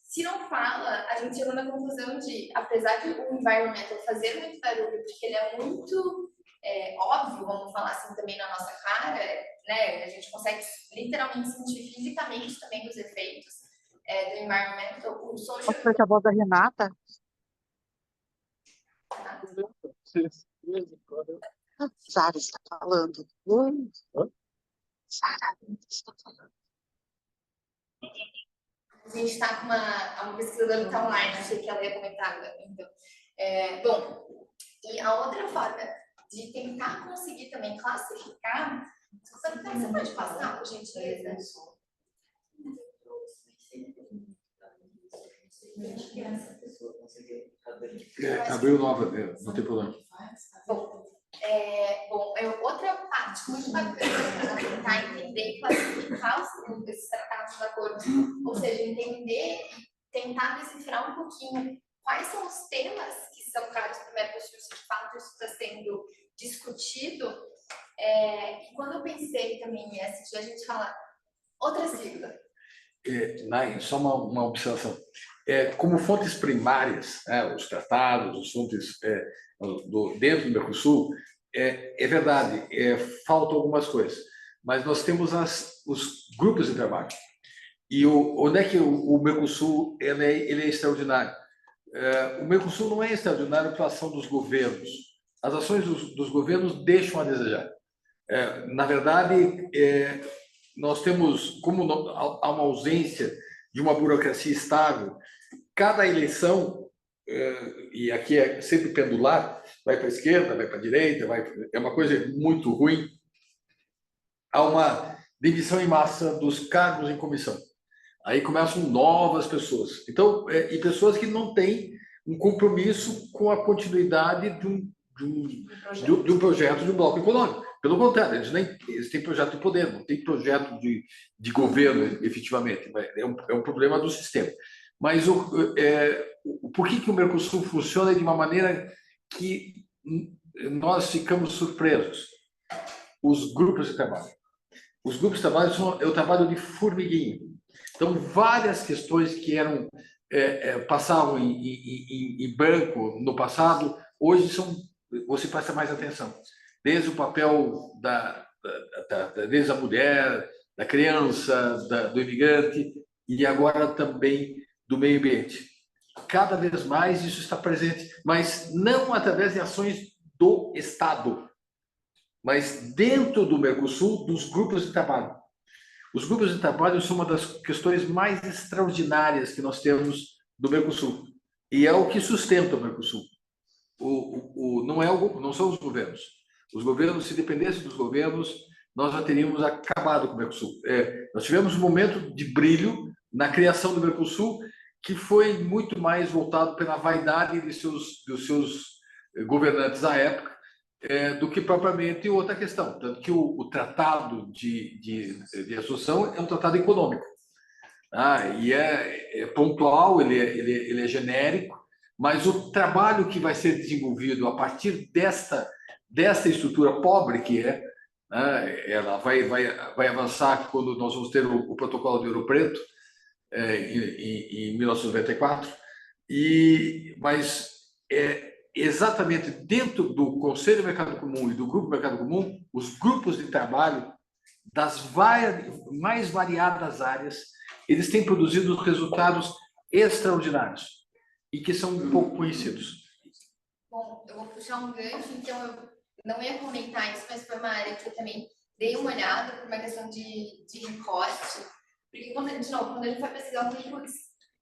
Se não fala, a gente chegou na conclusão de, apesar de o environmental fazer muito barulho, porque ele é muito óbvio, vamos falar assim também na nossa cara, né, a gente consegue literalmente sentir fisicamente também os efeitos do environmental. O social... Posso ver a voz da Renata? Sara está falando. Oi. Sara está falando. A gente está com uma pesquisadora que está online, achei que ela ia comentar agora. Então, bom, e a outra forma de tentar conseguir também classificar, você pode passar, por gentileza? Abriu nova, não tem problema. Bom, outra parte muito bacana para tentar entender e classificar esses tratados de acordo, ou seja, entender e tentar decifrar um pouquinho quais são os temas que são caros para o Mercosul, se de fato isso está sendo discutido. E quando eu pensei também em ESG, a gente fala outra sigla. Nai, só uma observação. Como fontes primárias, os tratados, as fontes dentro do Mercosul, é verdade, faltam algumas coisas, mas nós temos os grupos de trabalho. E onde é que o Mercosul ele é extraordinário? O Mercosul não é extraordinário pela ação dos governos. As ações dos governos deixam a desejar. Na verdade, nós temos, como há uma ausência de uma burocracia estável. Cada eleição, e aqui é sempre pendular, vai para a esquerda, vai para a direita, é uma coisa muito ruim. Há uma demissão em massa dos cargos em comissão. Aí começam novas pessoas. Então, e pessoas que não têm um compromisso com a continuidade de um projeto de um bloco econômico. Pelo contrário, eles têm projeto de poder, não têm projeto de governo, efetivamente. É um problema do sistema. Mas por que o Mercosul funciona de uma maneira que nós ficamos surpresos? Os grupos de trabalho. Os grupos de trabalho é o trabalho de formiguinha. Então, várias questões que passavam em branco no passado, hoje você presta mais atenção. Desde o papel desde a mulher, da criança, do imigrante, e agora também do meio ambiente. Cada vez mais isso está presente, mas não através de ações do Estado, mas dentro do Mercosul, dos grupos de trabalho. Os grupos de trabalho são uma das questões mais extraordinárias que nós temos do Mercosul, e é o que sustenta o Mercosul. Não são os governos. Os governos, se dependesse dos governos, nós já teríamos acabado com o Mercosul. Nós tivemos um momento de brilho na criação do Mercosul, que foi muito mais voltado pela vaidade dos seus governantes à época, do que propriamente outra questão. Tanto que o tratado de associação é um tratado econômico. E é pontual, ele é genérico, mas o trabalho que vai ser desenvolvido a partir desta estrutura pobre que ela vai avançar quando nós vamos ter o protocolo de Ouro Preto, em 1994, mas exatamente dentro do Conselho de Mercado Comum e do Grupo Mercado Comum, os grupos de trabalho das mais variadas áreas, eles têm produzido resultados extraordinários e que são pouco conhecidos. Bom, eu vou puxar um gancho, então eu não ia comentar isso, mas foi uma área que eu também dei uma olhada por uma questão de recorte, porque, quando a gente vai pesquisar o currículo,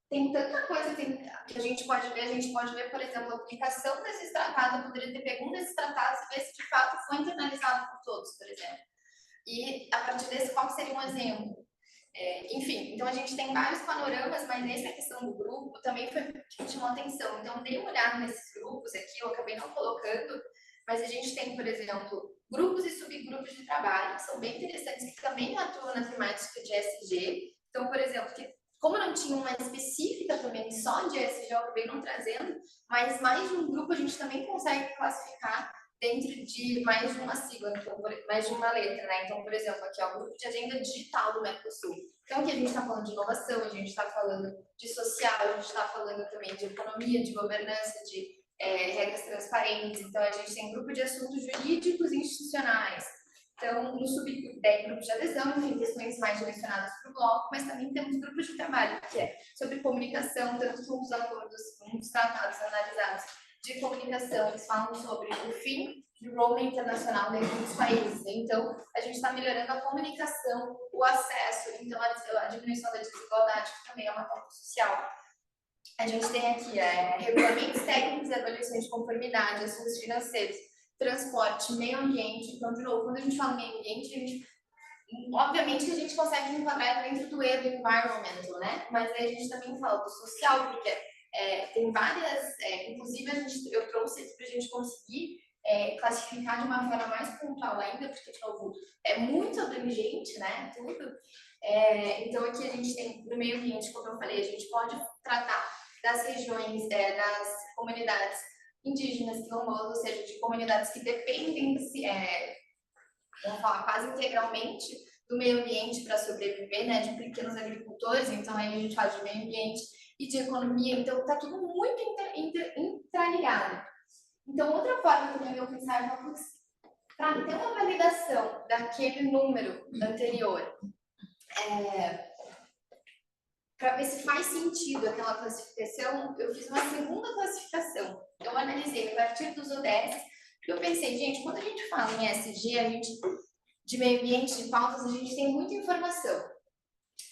tem tanta coisa que a gente pode ver, por exemplo, a aplicação desses tratados, poderia ter pego um desses tratados e ver se de fato foi internalizado por todos, por exemplo. E, a partir desse, qual seria um exemplo? Enfim, então a gente tem vários panoramas, mas nessa questão do grupo também foi que me chamou a atenção. Então, dei uma olhada nesses grupos aqui, eu acabei não colocando, mas a gente tem, por exemplo, grupos e subgrupos de trabalho, que são bem interessantes, que também atuam na temática de ESG. Então, por exemplo, como não tinha uma específica também só de ESG, eu acabei não trazendo, mas mais de um grupo a gente também consegue classificar dentro de mais de uma sigla, então, mais de uma letra, né? Então, por exemplo, aqui, o Grupo de Agenda Digital do Mercosul. Então, aqui a gente está falando de inovação, a gente está falando de social, a gente está falando também de economia, de governança, de regras transparentes. Então, a gente tem grupo de assuntos jurídicos e institucionais. Então, no subgrupo, grupo de adesão, enfim, questões mais direcionadas para o bloco, mas também temos grupos de trabalho, que é sobre comunicação, tanto que um dos tratados analisados de comunicação, eles falam sobre o fim do roaming internacional dentro dos países. Então, a gente está melhorando a comunicação, o acesso, então a diminuição da desigualdade, que também é uma pauta social. A gente tem aqui regulamentos técnicos e avaliações de conformidade, assuntos financeiros, transporte, meio ambiente. Então, de novo, quando a gente fala meio ambiente, obviamente que a gente consegue enquadrar dentro do environmental, né? Mas aí a gente também fala do social, porque tem várias, inclusive eu trouxe isso para a gente conseguir classificar de uma forma mais pontual ainda, porque, de novo, é muito abrangente, né, tudo. Então, aqui a gente tem, no meio ambiente, como eu falei, a gente pode tratar das regiões, das comunidades indígenas, quilombolas, ou seja, de comunidades que dependem, vamos falar, quase integralmente do meio ambiente para sobreviver, né, de pequenos agricultores. Então, aí a gente fala de meio ambiente e de economia, então está tudo muito interligado. Então, outra forma também eu pensar para ter uma validação daquele número anterior, para ver se faz sentido aquela classificação, eu fiz uma segunda classificação. Eu analisei a partir dos ODS, porque eu pensei, gente, quando a gente fala em ESG, de meio ambiente, de pautas, a gente tem muita informação.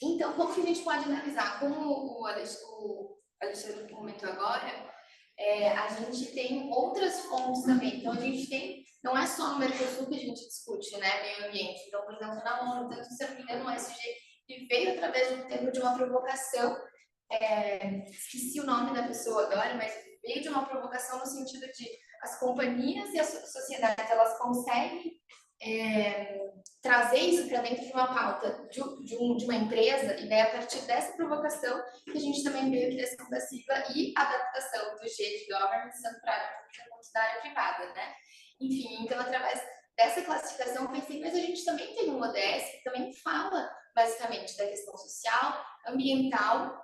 Então, como que a gente pode analisar? Como o Alexandre comentou agora, a gente tem outras fontes também. Então, a gente tem, não é só no Mercosul que a gente discute, né, meio ambiente. Então, por exemplo, na ONU, tanto se eu não me engano, o SG, que veio através de um termo de uma provocação, esqueci o nome da pessoa agora, mas veio de uma provocação no sentido de as companhias e a sociedade, elas conseguem trazer isso para dentro de uma pauta de uma empresa, e daí a partir dessa provocação que a gente também vê a criação da sigla e a adaptação do G de governance tanto para a área pública quanto da área privada, né? Enfim, então através dessa classificação eu pensei, mas a gente também tem um ODS que também fala basicamente da questão social, ambiental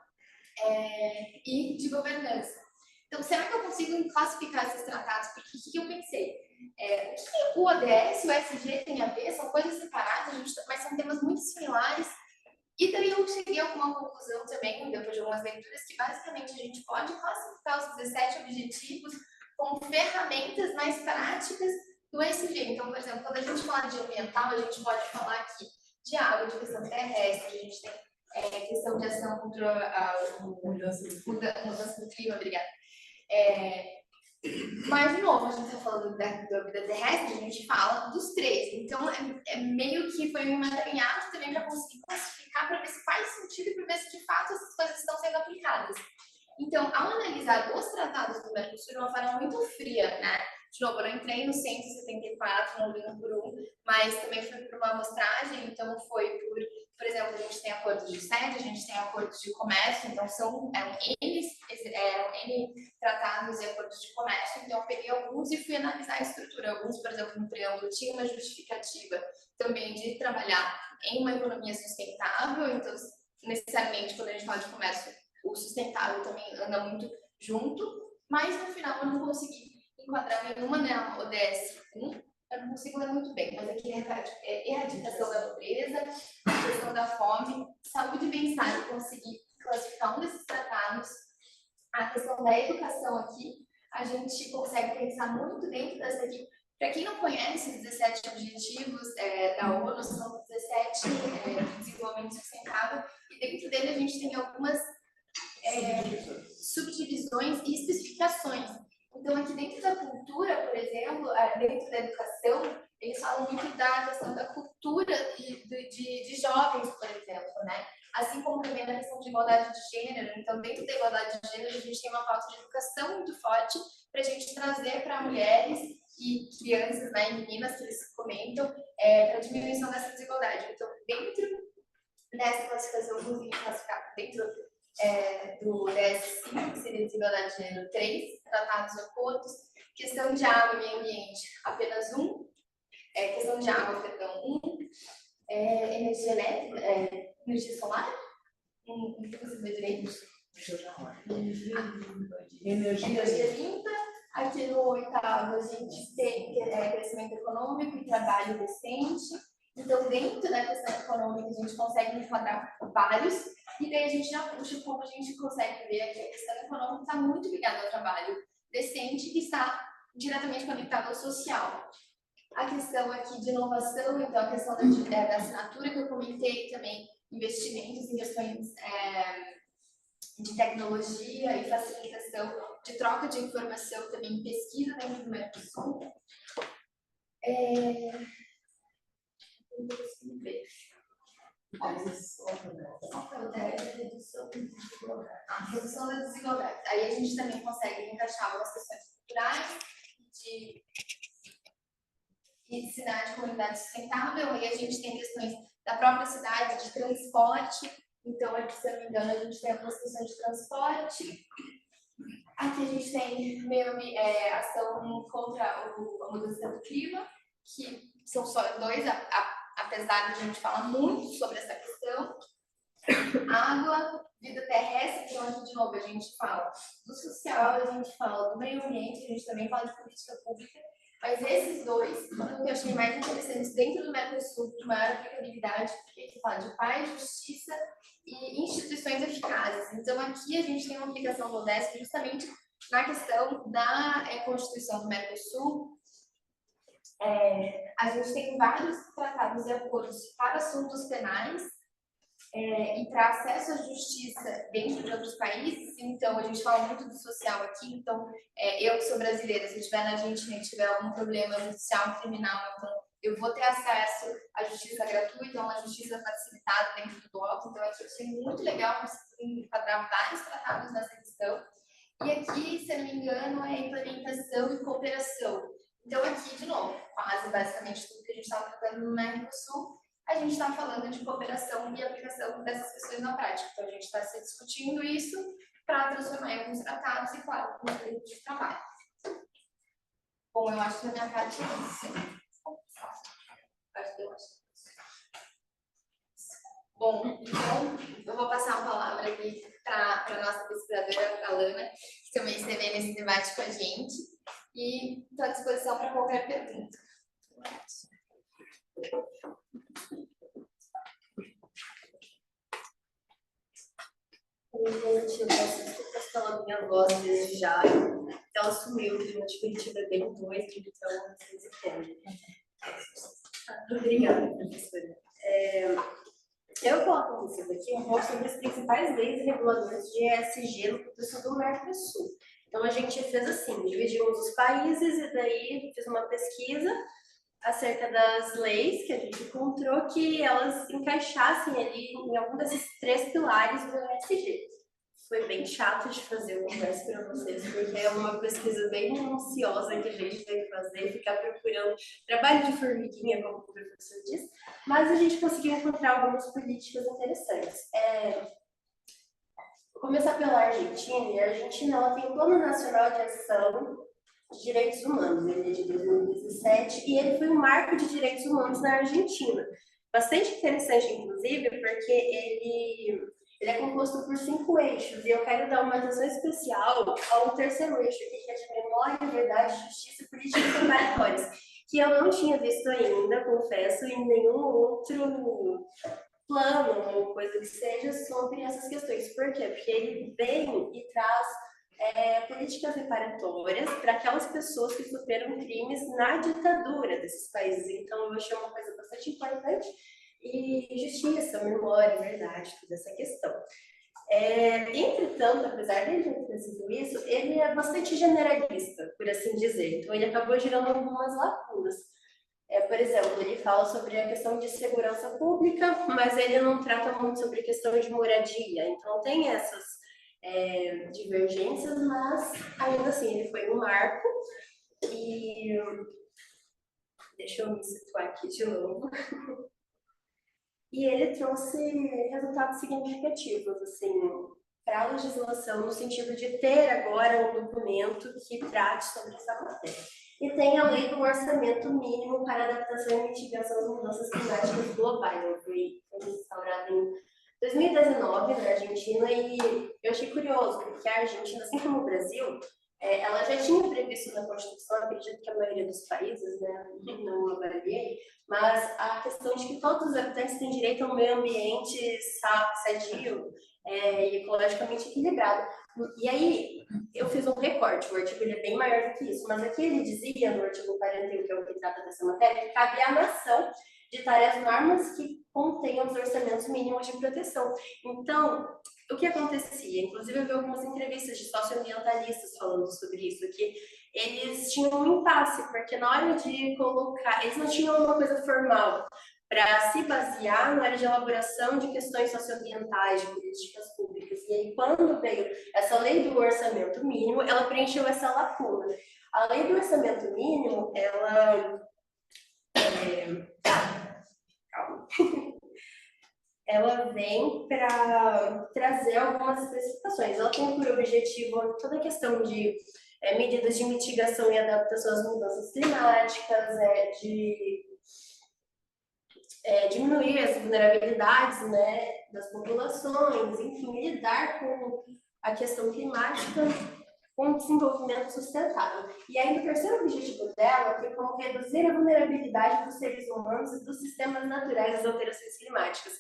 e de governança. Então, será que eu consigo classificar esses tratados? Porque o que eu pensei? O que o ODS e o SG têm a ver? São coisas separadas, mas são temas muito similares. E daí eu cheguei a uma conclusão também, depois de algumas leituras, que basicamente a gente pode classificar os 17 objetivos como ferramentas mais práticas do SG. Então, por exemplo, quando a gente fala de ambiental, a gente pode falar aqui de água, de questão terrestre, a gente tem questão de ação contra a mudança do clima, obrigada. Mas, de novo, a gente está falando da vida terrestre, a gente fala dos três. Então, meio que foi um emaranhado também para conseguir classificar, para ver se faz sentido e para ver se, de fato, essas coisas estão sendo aplicadas. Então, ao analisar os tratados do Mercosul de uma forma muito fria, né? De novo, eu não entrei no 174, não li um por um, mas também fui por uma amostragem, então foi por exemplo, a gente tem acordos de sede, a gente tem acordos de comércio, então são N tratados e acordos de comércio, então eu peguei alguns e fui analisar a estrutura. Alguns, por exemplo, no preâmbulo tinha uma justificativa também de trabalhar em uma economia sustentável, então necessariamente quando a gente fala de comércio, o sustentável também anda muito junto, mas no final eu não consegui enquadrar nenhuma na ODS 1, eu não consigo ler muito bem, mas aqui é erradicação da pobreza, questão da fome, saúde e bem-estar, eu consegui classificar um desses tratados. A questão da educação aqui, a gente consegue pensar muito dentro dessa aqui. Para quem não conhece os 17 objetivos da ONU, são 17 de desenvolvimento sustentável, e dentro dele a gente tem algumas subdivisões e especificações. Então, aqui dentro da cultura, por exemplo, dentro da educação, eles falam muito da questão da cultura de jovens, por exemplo, né? Assim como também da questão de igualdade de gênero. Então, dentro da igualdade de gênero, a gente tem uma pauta de educação muito forte para a gente trazer para mulheres e crianças, né, e meninas que eles comentam, para a diminuição dessa desigualdade. Então, dentro dessa classificação, eu consegui classificar dentro do DS5, que seria desigualdade de gênero 3, tratados e acordos, questão de água e meio ambiente, apenas 1, questão de água, perdão, 1, energia elétrica, energia solar, não consigo ver direito. Energia limpa, aqui no 8º a gente tem crescimento econômico e trabalho decente. Então, dentro da questão econômica, a gente consegue enquadrar vários, e daí a gente já puxa como a gente consegue ver que a questão econômica está muito ligada ao trabalho decente e está diretamente conectada ao social. A questão aqui de inovação, então a questão da assinatura que eu comentei também, investimentos em questões de tecnologia e facilitação de troca de informação, também pesquisa dentro do Mercosul. Redução da desigualdade. Aí a gente também consegue encaixar algumas questões culturais e cidade e comunidade sustentável. Aí a gente tem questões da própria cidade, de transporte. Então, aqui, se eu não me engano, a gente tem algumas questões de transporte. Aqui a gente tem ação contra a mudança do clima, que são só 2, apesar de a gente falar muito sobre essa questão. Água, vida terrestre, então, de novo, a gente fala do social, a gente fala do meio ambiente, a gente também fala de política pública, mas esses 2, o que eu achei mais interessante dentro do Mercosul, de maior aplicabilidade, porque aqui fala de paz, justiça e instituições eficazes. Então, aqui a gente tem uma aplicação do ODS justamente na questão da Constituição do Mercosul. A gente tem vários tratados e acordos para assuntos penais, e para acesso à justiça dentro de outros países. Então, a gente fala muito do social aqui. Então, eu que sou brasileira, se estiver na Argentina e tiver algum problema judicial, criminal, então eu vou ter acesso à justiça gratuita, a uma justiça facilitada dentro do bloco. Então, aqui eu achei muito legal conseguir enquadrar vários tratados nessa questão. E aqui, se eu não me engano, é implementação e cooperação. Então, aqui, de novo, quase basicamente tudo que a gente estava tratando no Mercosul, a gente está falando de cooperação e aplicação dessas questões na prática. Então, a gente está se discutindo isso para transformar em alguns tratados e, claro, com direitos de trabalho. Bom, eu acho que a minha parte é isso. Bom, então, eu vou passar a palavra aqui para a nossa pesquisadora, Alana, que também esteve nesse debate com a gente, e estou à disposição para qualquer pergunta. Oi, gente, eu peço desculpas pela minha voz desde já. Ela sumiu, o clima de Curitiba é bem doido, então vocês entendem. Obrigada, professora. Eu vou falar com vocês aqui um pouco sobre as principais leis e reguladores de ESG no contexto do Mercosul. Então, a gente fez assim, dividimos os países e daí fiz uma pesquisa acerca das leis que a gente encontrou que elas encaixassem ali em algum desses 3 pilares do ESG. Foi bem chato de fazer, eu confesso para vocês, porque é uma pesquisa bem minuciosa que a gente tem que fazer, ficar procurando trabalho de formiguinha, como o professor disse, mas a gente conseguiu encontrar algumas políticas interessantes. Vou começar pela Argentina, e a Argentina ela tem o Plano Nacional de Ação de Direitos Humanos, ele é de 2017, e ele foi um marco de direitos humanos na Argentina. Bastante interessante, inclusive, porque ele é composto por 5 eixos, e eu quero dar uma atenção especial ao terceiro eixo, que é de memória, verdade, justiça e políticas separatórias, que eu não tinha visto ainda, confesso, em nenhum outro plano ou coisa que seja sobre essas questões. Por quê? Porque ele vem e traz políticas reparatórias para aquelas pessoas que sofreram crimes na ditadura desses países. Então, eu achei uma coisa bastante importante. E justiça, memória, verdade, toda essa questão. Entretanto, apesar dele ter trazido isso, ele é bastante generalista, por assim dizer. Então, ele acabou gerando algumas lacunas. Por exemplo, ele fala sobre a questão de segurança pública, mas ele não trata muito sobre a questão de moradia. Então, tem essas divergências, mas ainda assim, ele foi um marco. E deixa eu me situar aqui de novo. E ele trouxe resultados significativos, assim, para a legislação, no sentido de ter agora um documento que trate sobre essa matéria. E tem a lei do orçamento mínimo para adaptação e mitigação das mudanças climáticas globais. Ela foi instaurada em 2019 na Argentina, e eu achei curioso, porque a Argentina, assim como o Brasil, ela já tinha previsto na Constituição, acredito que a maioria dos países, né, não avaliei, mas a questão de que todos os habitantes têm direito a um meio ambiente sadio e ecologicamente equilibrado. E aí, eu fiz um recorte, o artigo ele é bem maior do que isso, mas aqui ele dizia, no artigo 41, que é o que trata dessa matéria, que cabe à nação ditar as normas que contenham os orçamentos mínimos de proteção. Então, o que acontecia? Inclusive, eu vi algumas entrevistas de socioambientalistas falando sobre isso, que eles tinham um impasse, porque na hora de colocar, eles não tinham uma coisa formal para se basear na hora de elaboração de questões socioambientais, de políticas públicas. E aí, quando veio essa lei do orçamento mínimo, ela preencheu essa lacuna. A lei do orçamento mínimo, ela... calma. Ela vem para trazer algumas especificações. Ela tem por objetivo toda a questão de medidas de mitigação e adaptação às mudanças climáticas, de diminuir as vulnerabilidades, né, das populações, enfim, lidar com a questão climática com o desenvolvimento sustentável. E aí, o terceiro objetivo dela tem como reduzir a vulnerabilidade dos seres humanos e dos sistemas naturais às alterações climáticas.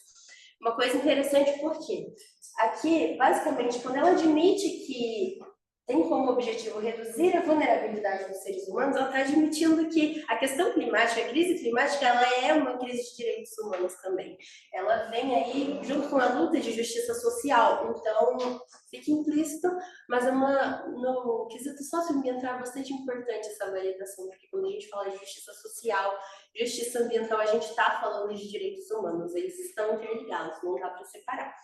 Uma coisa interessante porque aqui, basicamente, quando ela admite que tem como objetivo reduzir a vulnerabilidade dos seres humanos, ela está admitindo que a questão climática, a crise climática, ela é uma crise de direitos humanos também. Ela vem aí junto com a luta de justiça social, então fica implícito, mas no quesito socioambiental é bastante importante essa validação, porque quando a gente fala de justiça social, justiça ambiental, a gente está falando de direitos humanos, eles estão interligados, não dá para separar.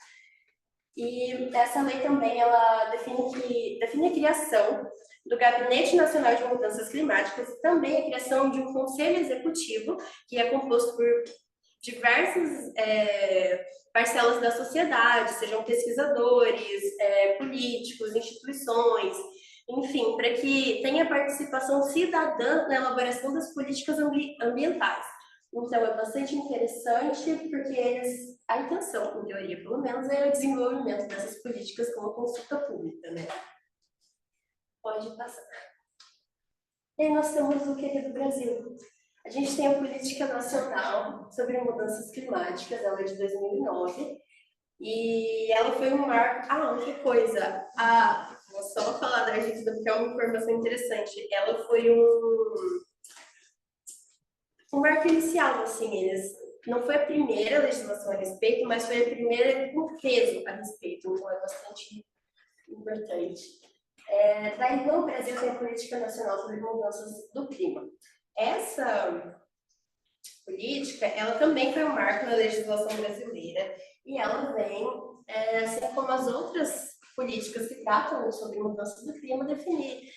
E essa lei também ela define a criação do Gabinete Nacional de Mudanças Climáticas e também a criação de um conselho executivo que é composto por diversas parcelas da sociedade, sejam pesquisadores, políticos, instituições, enfim, para que tenha participação cidadã na elaboração das políticas ambientais. Então, é bastante interessante, porque a intenção, em teoria, pelo menos, é o desenvolvimento dessas políticas com a consulta pública, né? Pode passar. E aí nós temos o querido Brasil. A gente tem a Política Nacional sobre Mudanças Climáticas, ela é de 2009, e ela foi um marco... outra coisa, vou só falar da Argentina, porque é uma informação interessante. Ela foi um marco inicial, assim, não foi a primeira legislação a respeito, mas foi a primeira com peso a respeito, então é bastante importante. Daí, no Brasil, tem a Política Nacional sobre Mudanças do Clima. Essa política, ela também foi um marco na legislação brasileira, e ela vem, assim como as outras políticas que tratam sobre mudanças do clima, definir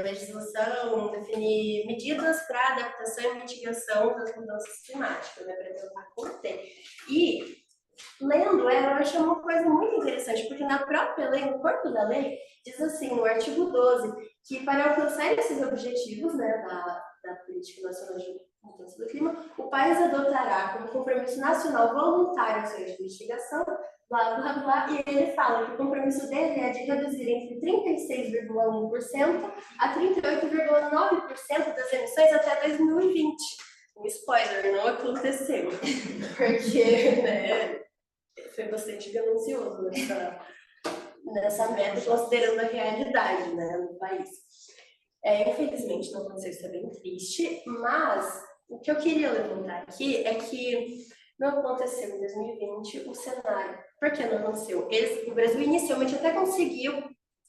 legislação, definir medidas para adaptação e mitigação das mudanças climáticas, né, para tentar conter. E, lendo ela, eu achei uma coisa muito interessante, porque na própria lei, no corpo da lei, diz assim, no artigo 12, que para alcançar esses objetivos, né, da Política Nacional de Mudança do Clima, o país adotará como compromisso nacional voluntário ações de mitigação, blá, blá, blá, e ele fala que o compromisso dele é de reduzir entre 36,1% a 38,9% das emissões até 2020. Um spoiler, não aconteceu, porque, né, foi bastante ganancioso nessa meta, considerando a realidade, né, no país. Infelizmente não aconteceu, isso é bem triste, mas o que eu queria levantar aqui é que não aconteceu em 2020 o cenário. Por que não aconteceu? O Brasil inicialmente até conseguiu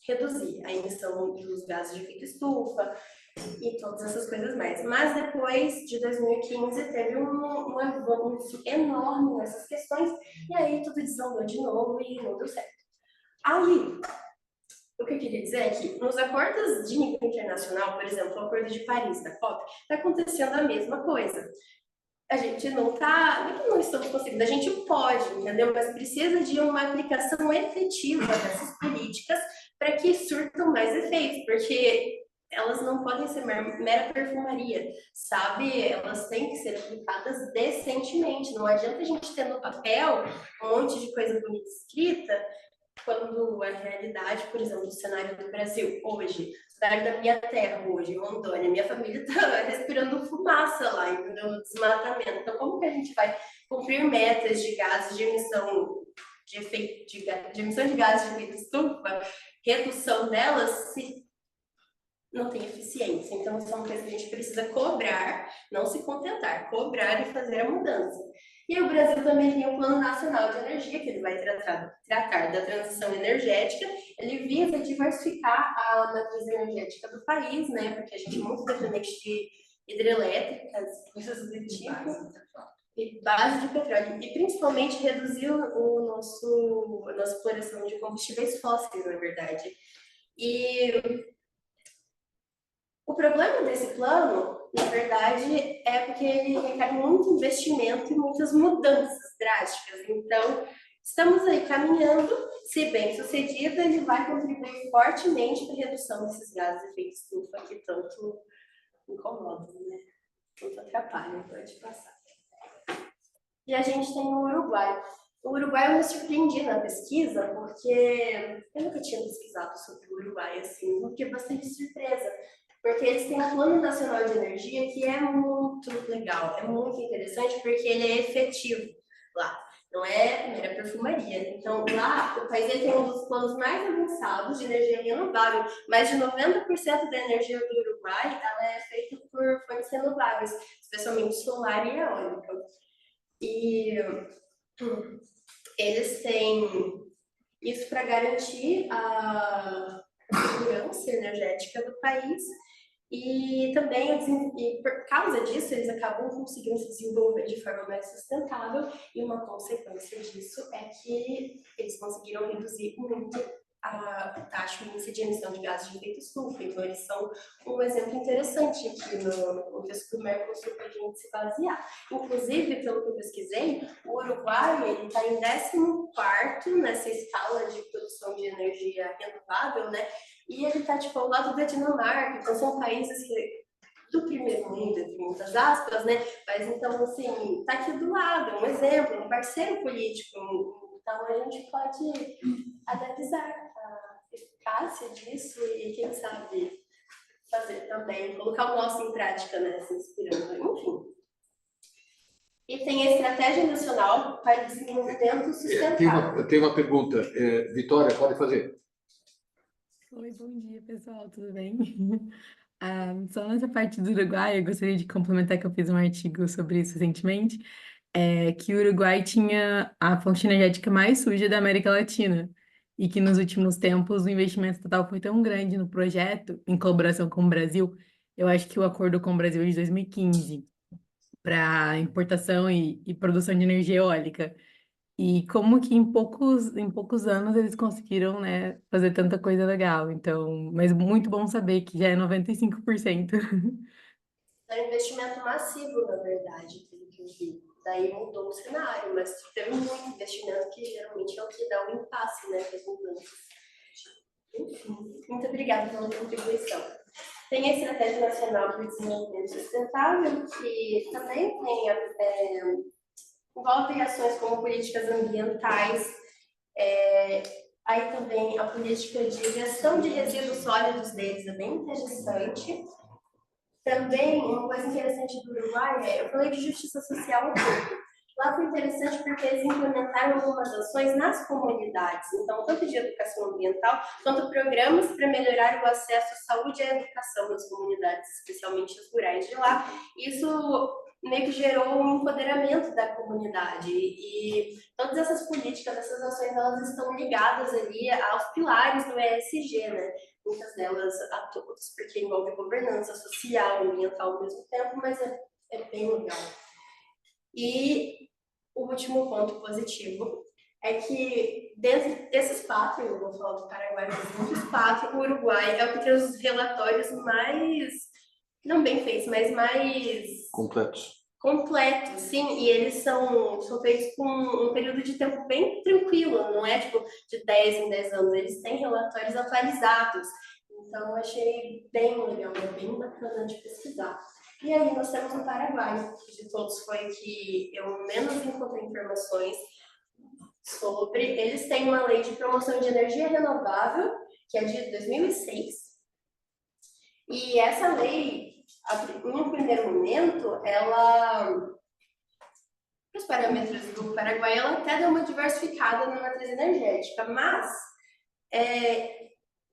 reduzir a emissão dos gases de efeito estufa e todas essas coisas mais. Mas depois de 2015 teve um avanço enorme nessas questões e aí tudo desandou de novo e não deu certo. Aí, o que eu queria dizer é que nos acordos de nível internacional, por exemplo, o Acordo de Paris da COP, está acontecendo a mesma coisa. A gente não estamos conseguindo, a gente pode, entendeu? Mas precisa de uma aplicação efetiva dessas políticas para que surtam mais efeitos, porque elas não podem ser mera perfumaria, sabe? Elas têm que ser aplicadas decentemente. Não adianta a gente ter no papel um monte de coisa bonita escrita, quando a realidade, por exemplo, do cenário do Brasil hoje, cenário da minha terra hoje, Rondônia, minha família está respirando fumaça lá, entendeu? No desmatamento. Então, como que a gente vai cumprir metas de gases de emissão de emissão de gases de efeito estufa, redução delas, se não tem eficiência? Então, isso é uma coisa que a gente precisa cobrar, não se contentar, cobrar e fazer a mudança. E o Brasil também tem o Plano Nacional de Energia, que ele vai tratar da transição energética. Ele visa diversificar a matriz energética do país, né? Porque a gente é muito dependente de hidrelétricas, coisas do tipo, e base de petróleo. E principalmente reduzir a nossa exploração de combustíveis fósseis, na verdade. E o problema desse plano, na verdade, é porque ele requer muito investimento e muitas mudanças drásticas. Então, estamos aí caminhando, se bem sucedido, ele vai contribuir fortemente para a redução desses gases de efeito estufa que tanto incomodam, né? Tanto atrapalham, pode passar. E a gente tem o Uruguai. O Uruguai eu me surpreendi na pesquisa, porque eu nunca tinha pesquisado sobre o Uruguai, assim, eu fiquei bastante surpresa. Porque eles têm um Plano Nacional de Energia que é muito legal, é muito interessante, porque ele é efetivo lá. não é mera perfumaria. Então, lá, o país ele tem um dos planos mais avançados de energia renovável. Mais de 90% da energia do Uruguai, ela é feita por fontes renováveis, especialmente solar e eólica. E eles têm isso para garantir a segurança energética do país e também, e por causa disso, eles acabam conseguindo se desenvolver de forma mais sustentável e uma consequência disso é que eles conseguiram reduzir muito a taxa de emissão de gases de efeito estufa. Então, eles são um exemplo interessante aqui no contexto do Mercosul para a gente se basear. Inclusive, pelo que eu pesquisei, o Uruguai está em 14º nessa escala de produção de energia renovável, né? E ele está tipo, ao lado da Dinamarca. Então, são países do primeiro mundo, entre muitas aspas, né? Mas, então, assim, está aqui do lado, é um exemplo, um parceiro político. Então, a gente pode analisar a eficácia disso e, quem sabe, fazer também, colocar o nosso em prática, né, se inspirando, enfim. E tem a Estratégia Nacional para o Desenvolvimento Sustentável. Eu tenho uma pergunta. Vitória, pode fazer. Oi, bom dia, pessoal, tudo bem? Só nessa parte do Uruguai, eu gostaria de complementar que eu fiz um artigo sobre isso recentemente, que o Uruguai tinha a fonte energética mais suja da América Latina e que nos últimos tempos o investimento total foi tão grande no projeto, em colaboração com o Brasil, eu acho que o acordo com o Brasil é de 2015 para importação e produção de energia eólica. E como que em poucos anos eles conseguiram, né, fazer tanta coisa legal. Então, mas muito bom saber que já é 95%. É um investimento massivo, na verdade, pelo que eu vi. Daí mudou o cenário, mas teve muito investimento que geralmente é o que dá um impasse, né, com as mudanças. Enfim, muito obrigada pela contribuição. Tem a Estratégia Nacional para o Desenvolvimento Sustentável, que também tem envolve ações como políticas ambientais, aí também a política de gestão de resíduos sólidos deles é bem interessante. Também, uma coisa interessante do Uruguai eu falei de justiça social um pouco. Lá foi interessante porque eles implementaram algumas ações nas comunidades, então, tanto de educação ambiental, quanto programas para melhorar o acesso à saúde e à educação nas comunidades, especialmente as rurais de lá. Isso meio que gerou um empoderamento da comunidade e todas essas políticas, essas ações, elas estão ligadas ali aos pilares do ESG, né? Muitas delas a todos, porque envolve governança social, ambiental ao mesmo tempo, mas é bem legal. E o último ponto positivo é que dentro desses 4, eu vou falar do Paraguai, mas dos 4, o Uruguai é o que tem os relatórios mais, não bem feitos, mas mais completos, sim, e eles são feitos com um período de tempo bem tranquilo, não é tipo de 10 em 10 anos, eles têm relatórios atualizados, então eu achei bem legal, bem bacana de pesquisar. E aí nós temos o Paraguai, que de todos foi que eu menos encontrei informações sobre. Eles têm uma lei de promoção de energia renovável, que é de 2006, e essa lei, em um primeiro momento, ela, os parâmetros do Paraguai, ela até deu uma diversificada na matriz energética, mas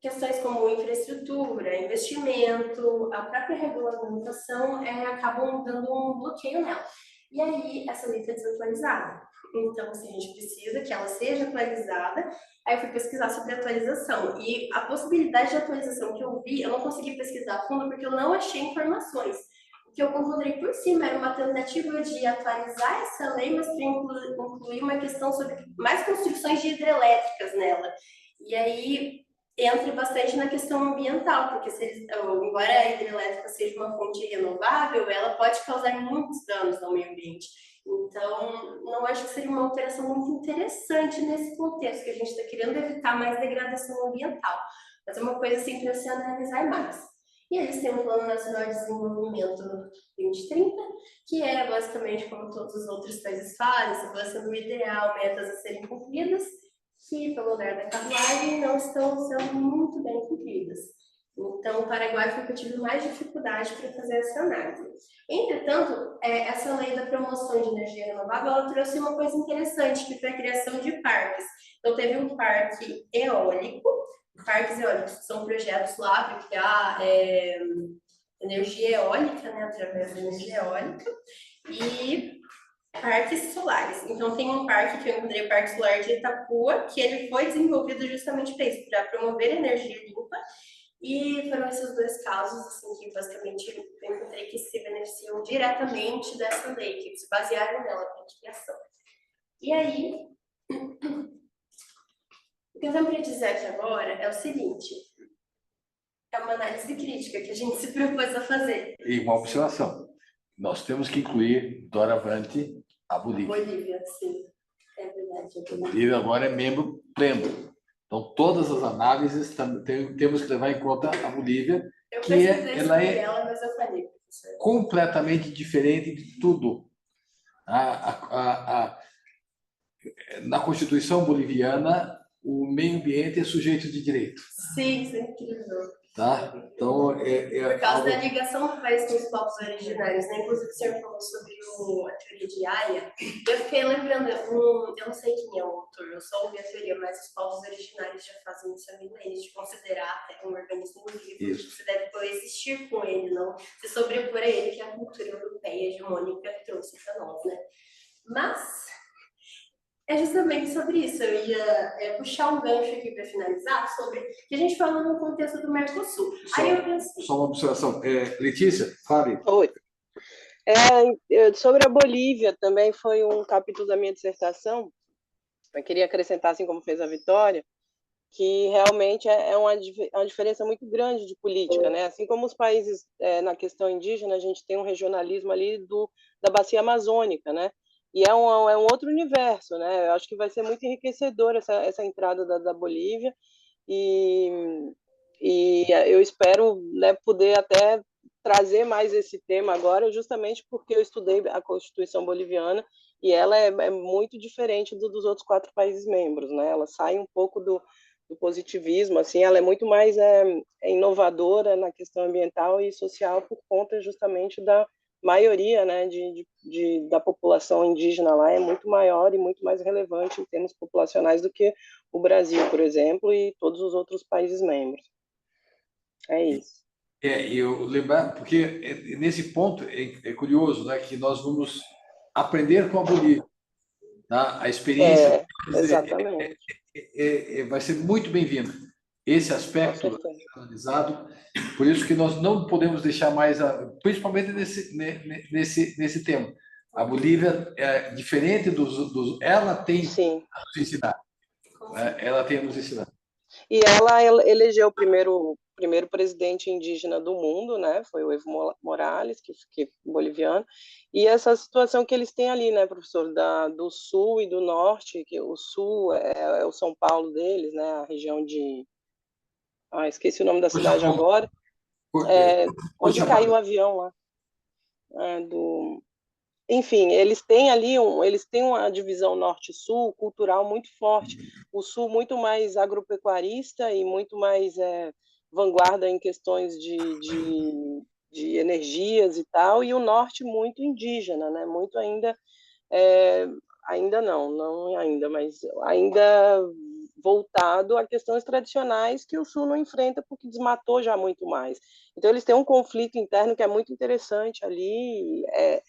questões como infraestrutura, investimento, a própria regulamentação acabam dando um bloqueio nela. E aí, essa lei está desatualizada. Então, assim, a gente precisa que ela seja atualizada. Aí eu fui pesquisar sobre atualização. E a possibilidade de atualização que eu vi, eu não consegui pesquisar a fundo porque eu não achei informações. O que eu encontrei por cima era uma tentativa de atualizar essa lei, mas para incluir uma questão sobre mais construções de hidrelétricas nela. E aí entra bastante na questão ambiental, porque embora a hidrelétrica seja uma fonte renovável, ela pode causar muitos danos ao meio ambiente. Então, não acho que seria uma alteração muito interessante nesse contexto, que a gente está querendo evitar mais degradação ambiental. Mas é uma coisa assim para se analisar mais. E eles têm um Plano Nacional de Desenvolvimento 2030, que é basicamente como todos os outros países fazem, estabelecendo o ideal, metas a serem cumpridas, que, pelo lugar da carruagem, não estão sendo muito bem cumpridas. Então, o Paraguai foi o que eu tive mais dificuldade para fazer essa análise. Entretanto, essa lei da promoção de energia renovável, ela trouxe uma coisa interessante, que foi a criação de parques. Então, teve um parque eólico. Parques eólicos são projetos lá para criar energia eólica, né, através da energia eólica, e parques solares. Então, tem um parque que eu encontrei, o Parque Solar de Itapua, que ele foi desenvolvido justamente para isso, para promover energia limpa. E foram esses dois casos, assim, que basicamente eu encontrei que se beneficiam diretamente dessa lei, que se basearam nela para a criação. E aí, o que eu tenho para dizer aqui agora é o seguinte: é uma análise crítica que a gente se propôs a fazer. E uma observação. Nós temos que incluir, doravante, a Bolívia. Bolívia, sim. É verdade. A Bolívia agora é membro pleno. Então, todas as análises temos que levar em conta a Bolívia, que ela é mas eu falei, professor, completamente diferente de tudo. Na Constituição boliviana, o meio ambiente é sujeito de direito. Sim, isso é incrível. Tá? Então, por causa da ligação do país com os povos originários, né? Inclusive, o senhor falou sobre a teoria de Haia. Eu fiquei lembrando, eu não sei quem é o autor, eu só ouvi a teoria, mas os povos originários já fazem isso há milênios, de considerar até um organismo vivo, você deve coexistir com ele, não se sobrepor a ele, que é a cultura europeia hegemônica trouxe para nós, né? Mas é justamente sobre isso. Eu ia puxar um gancho aqui para finalizar sobre que a gente falou no contexto do Mercosul. Aí eu pensei. Só uma observação. Letícia, fale. Oi. Sobre a Bolívia também foi um capítulo da minha dissertação. Eu queria acrescentar, assim como fez a Vitória, que realmente é uma diferença muito grande de política, né? Assim como os países na questão indígena, a gente tem um regionalismo ali da bacia amazônica, né? E é um outro universo, né? Eu acho que vai ser muito enriquecedor essa entrada da Bolívia e eu espero, né, poder até trazer mais esse tema agora, justamente porque eu estudei a Constituição boliviana e ela é muito diferente dos outros 4 países membros, né? Ela sai um pouco do positivismo, assim, ela é muito mais inovadora na questão ambiental e social por conta justamente da maioria, né, da população indígena lá é muito maior e muito mais relevante em termos populacionais do que o Brasil, por exemplo, e todos os outros países membros. É isso. Eu lembrar, porque nesse ponto é curioso, né, que nós vamos aprender com a Bolívia. Tá? A experiência exatamente. Vai ser muito bem-vinda. Esse aspecto analisado, por isso que nós não podemos deixar mais, principalmente nesse tema. A Bolívia é diferente ela tem a nos ensinar. Ela tem a nos ensinar. E ela elegeu o primeiro presidente indígena do mundo, né? Foi o Evo Morales, que é boliviano. E essa situação que eles têm ali, né, professor, do sul e do norte, que o sul é o São Paulo deles, né? A região de... esqueci o nome da cidade agora. Onde caiu o avião lá. Enfim, eles têm ali uma divisão norte-sul cultural muito forte. O sul muito mais agropecuarista e muito mais vanguarda em questões de energias e tal, e o norte muito indígena, né? Muito ainda mas ainda voltado a questões tradicionais que o sul não enfrenta porque desmatou já muito mais. Então eles têm um conflito interno que é muito interessante ali, é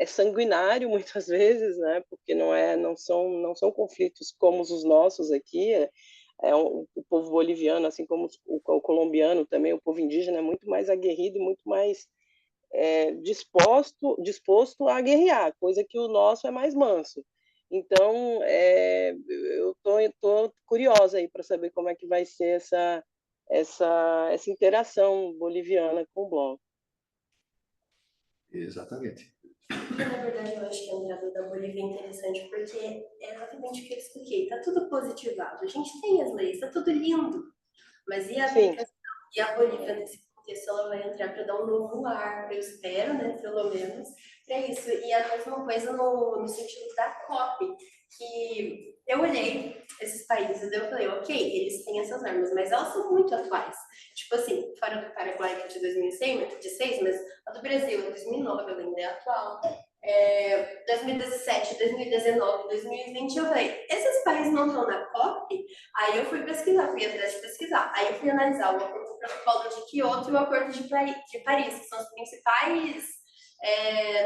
sanguinário muitas vezes, né? Porque não são conflitos como os nossos aqui. O povo boliviano, assim como o colombiano também, o povo indígena é muito mais aguerrido e muito mais disposto a guerrear, coisa que o nosso é mais manso. Então, eu tô curiosa aí para saber como é que vai ser essa interação boliviana com o bloco. Exatamente. Na verdade, eu acho que a entrada da Bolívia é interessante porque é exatamente o que eu expliquei. Está tudo positivado. A gente tem as leis, está tudo lindo. Mas e a aplicação? E a Bolívia, nesse contexto, ela vai entrar para dar um novo ar, eu espero, né, pelo menos, É isso, e a mesma coisa no sentido da COP, que eu olhei esses países e eu falei, ok, eles têm essas armas, mas elas são muito atuais. Tipo assim, fora do Paraguai, que é de 2006, mas a do Brasil, em 2009, ela ainda é atual. 2017, 2019, 2020, eu falei, esses países não estão na COP? Aí eu fui pesquisar, fui atrás de pesquisar. Aí eu fui analisar o Acordo do Protocolo de Kyoto e o Acordo de Paris, que são os principais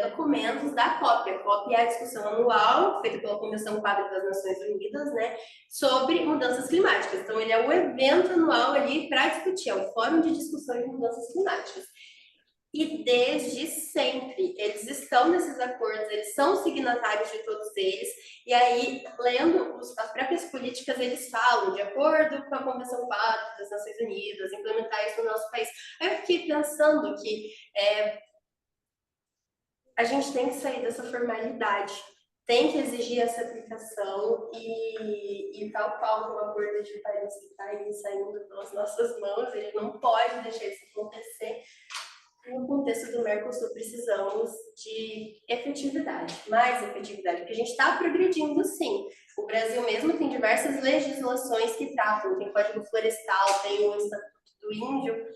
documentos da COP. A COP é a discussão anual feita pela Convenção Quadro das Nações Unidas, né, sobre mudanças climáticas. Então, ele é o evento anual ali para discutir, é o Fórum de Discussão de Mudanças Climáticas. E desde sempre, eles estão nesses acordos, eles são signatários de todos eles, e aí, lendo as próprias políticas, eles falam, de acordo com a Convenção Quadro das Nações Unidas, implementar isso no nosso país. Aí eu fiquei pensando que a gente tem que sair dessa formalidade, tem que exigir essa aplicação e tal qual o Acordo de Paris que está aí saindo pelas nossas mãos, ele não pode deixar isso acontecer. No contexto do Mercosul, precisamos de efetividade, mais efetividade, porque a gente está progredindo, sim. O Brasil mesmo tem diversas legislações que tratam, tem Código Florestal, tem o Estatuto do Índio,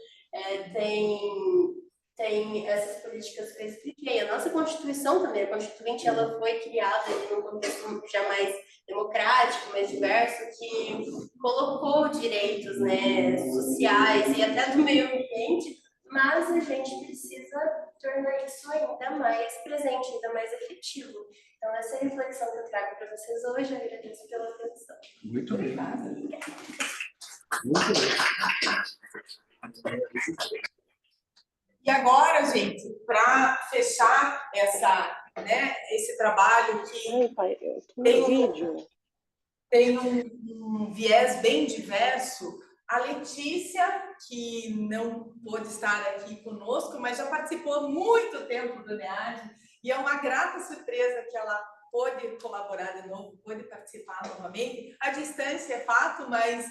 tem essas políticas que eu expliquei. A nossa Constituição também, a Constituinte, ela foi criada num contexto já mais democrático, mais diverso, que colocou direitos, né, sociais e até do meio ambiente, mas a gente precisa tornar isso ainda mais presente, ainda mais efetivo. Então, essa é a reflexão que eu trago para vocês hoje. Eu agradeço pela atenção. Muito bem. Obrigada. Muito bem. E agora, gente, para fechar esse trabalho que tem um viés bem diverso, a Letícia, que não pôde estar aqui conosco, mas já participou há muito tempo do NEAD, e é uma grata surpresa que ela pôde colaborar de novo, pôde participar novamente. A distância é fato, mas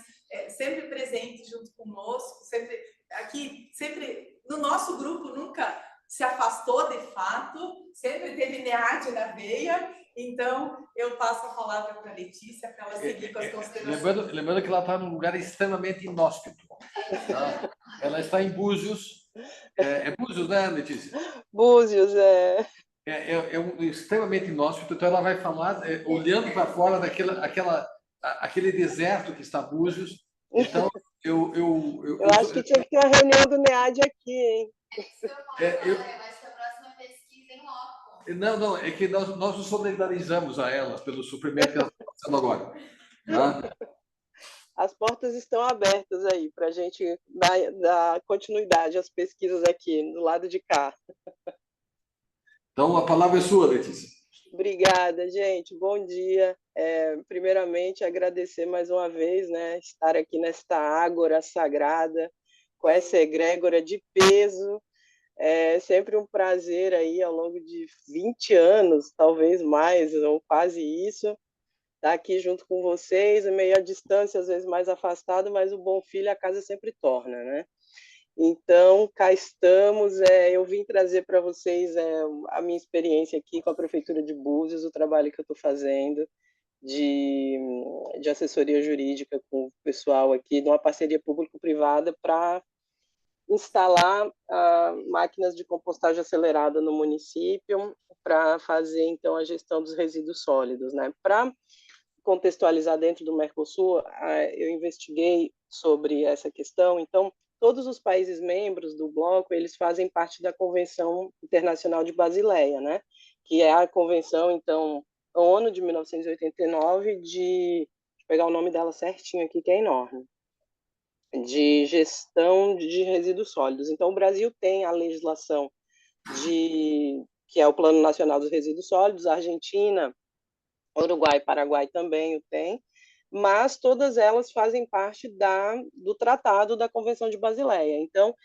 sempre presente junto conosco, sempre no nosso grupo nunca se afastou de fato, sempre teve NEAD na veia. Então, eu passo a palavra para a Letícia, para ela seguir com as considerações. Lembrando que ela está num lugar extremamente inóspito. Tá? Ela está em Búzios. É Búzios, né, Letícia? Búzios, é. É extremamente inóspito, então ela vai falar olhando para fora aquele deserto que está Búzios. Então, eu acho que tinha que ter uma reunião do NEAD aqui, hein? Eu acho que a próxima pesquisa em loco. Não, é que nós nos solidarizamos a elas pelo suprimento que elas estão passando agora. Tá? As portas estão abertas aí para a gente dar continuidade às pesquisas aqui, do lado de cá. Então, a palavra é sua, Letícia. Obrigada, gente. Bom dia. Primeiramente, agradecer mais uma vez, né, estar aqui nesta ágora sagrada, com essa egrégora de peso. É sempre um prazer aí, ao longo de 20 anos, talvez mais, ou quase isso, estar aqui junto com vocês, meio à distância, às vezes mais afastado, mas o bom filho a casa sempre torna, né? Então, cá estamos. Eu vim trazer para vocês a minha experiência aqui com a Prefeitura de Búzios, o trabalho que eu estou fazendo de assessoria jurídica com o pessoal aqui, de uma parceria público-privada para instalar máquinas de compostagem acelerada no município para fazer, então, a gestão dos resíduos sólidos, né? Para contextualizar dentro do Mercosul, eu investiguei sobre essa questão. Então, todos os países membros do bloco, eles fazem parte da Convenção Internacional de Basileia, né? Que é a convenção, então, ONU de 1989, deixa eu pegar o nome dela certinho aqui, que é enorme, de gestão de resíduos sólidos. Então, o Brasil tem a legislação que é o Plano Nacional dos Resíduos Sólidos, a Argentina, Uruguai e Paraguai também o tem, mas todas elas fazem parte do Tratado da Convenção de Basileia. Então,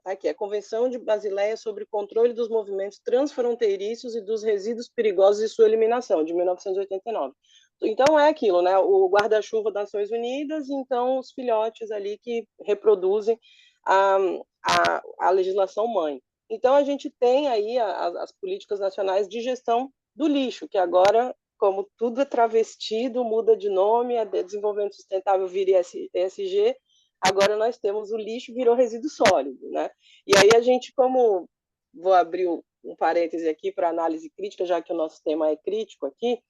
aqui, a Convenção de Basileia sobre o Controle dos Movimentos Transfronteiriços e dos Resíduos Perigosos e sua Eliminação, de 1989. Então, é aquilo, né? O guarda-chuva das Nações Unidas, então, os filhotes ali que reproduzem a legislação mãe. Então, a gente tem aí as políticas nacionais de gestão do lixo, que agora, como tudo é travestido, muda de nome, a desenvolvimento sustentável vira ESG, agora nós temos o lixo virou resíduo sólido, né? E aí a gente, como vou abrir um parêntese aqui para análise crítica, já que o nosso tema é crítico aqui,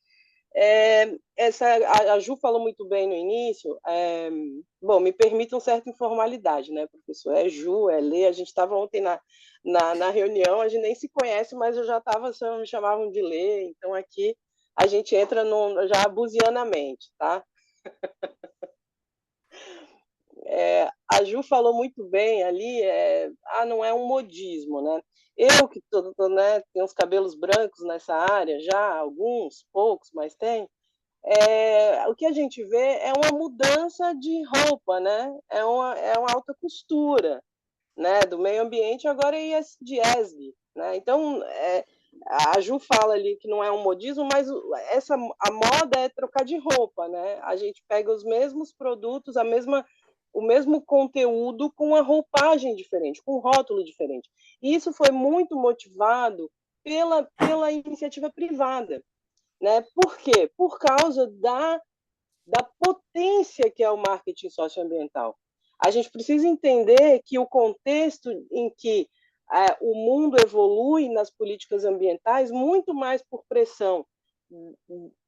a Ju falou muito bem no início, bom, me permitam certa informalidade, né, professor? É Ju, é Lê, a gente estava ontem na reunião, a gente nem se conhece, mas eu já estava, me chamavam de Lê, então aqui a gente entra já buzianamente, tá? A Ju falou muito bem ali, não é um modismo, né? Eu que né, tenho os cabelos brancos nessa área já, alguns, poucos, mas tem, o que a gente vê é uma mudança de roupa, né? É uma alta costura, né? Do meio ambiente agora é de ESG, né? Então, a Ju fala ali que não é um modismo, mas a moda é trocar de roupa, né? A gente pega os mesmos produtos, o mesmo conteúdo com uma roupagem diferente, com um rótulo diferente. E isso foi muito motivado pela iniciativa privada, né? Por quê? Por causa da potência que é o marketing socioambiental. A gente precisa entender que o contexto em que o mundo evolui nas políticas ambientais, muito mais por pressão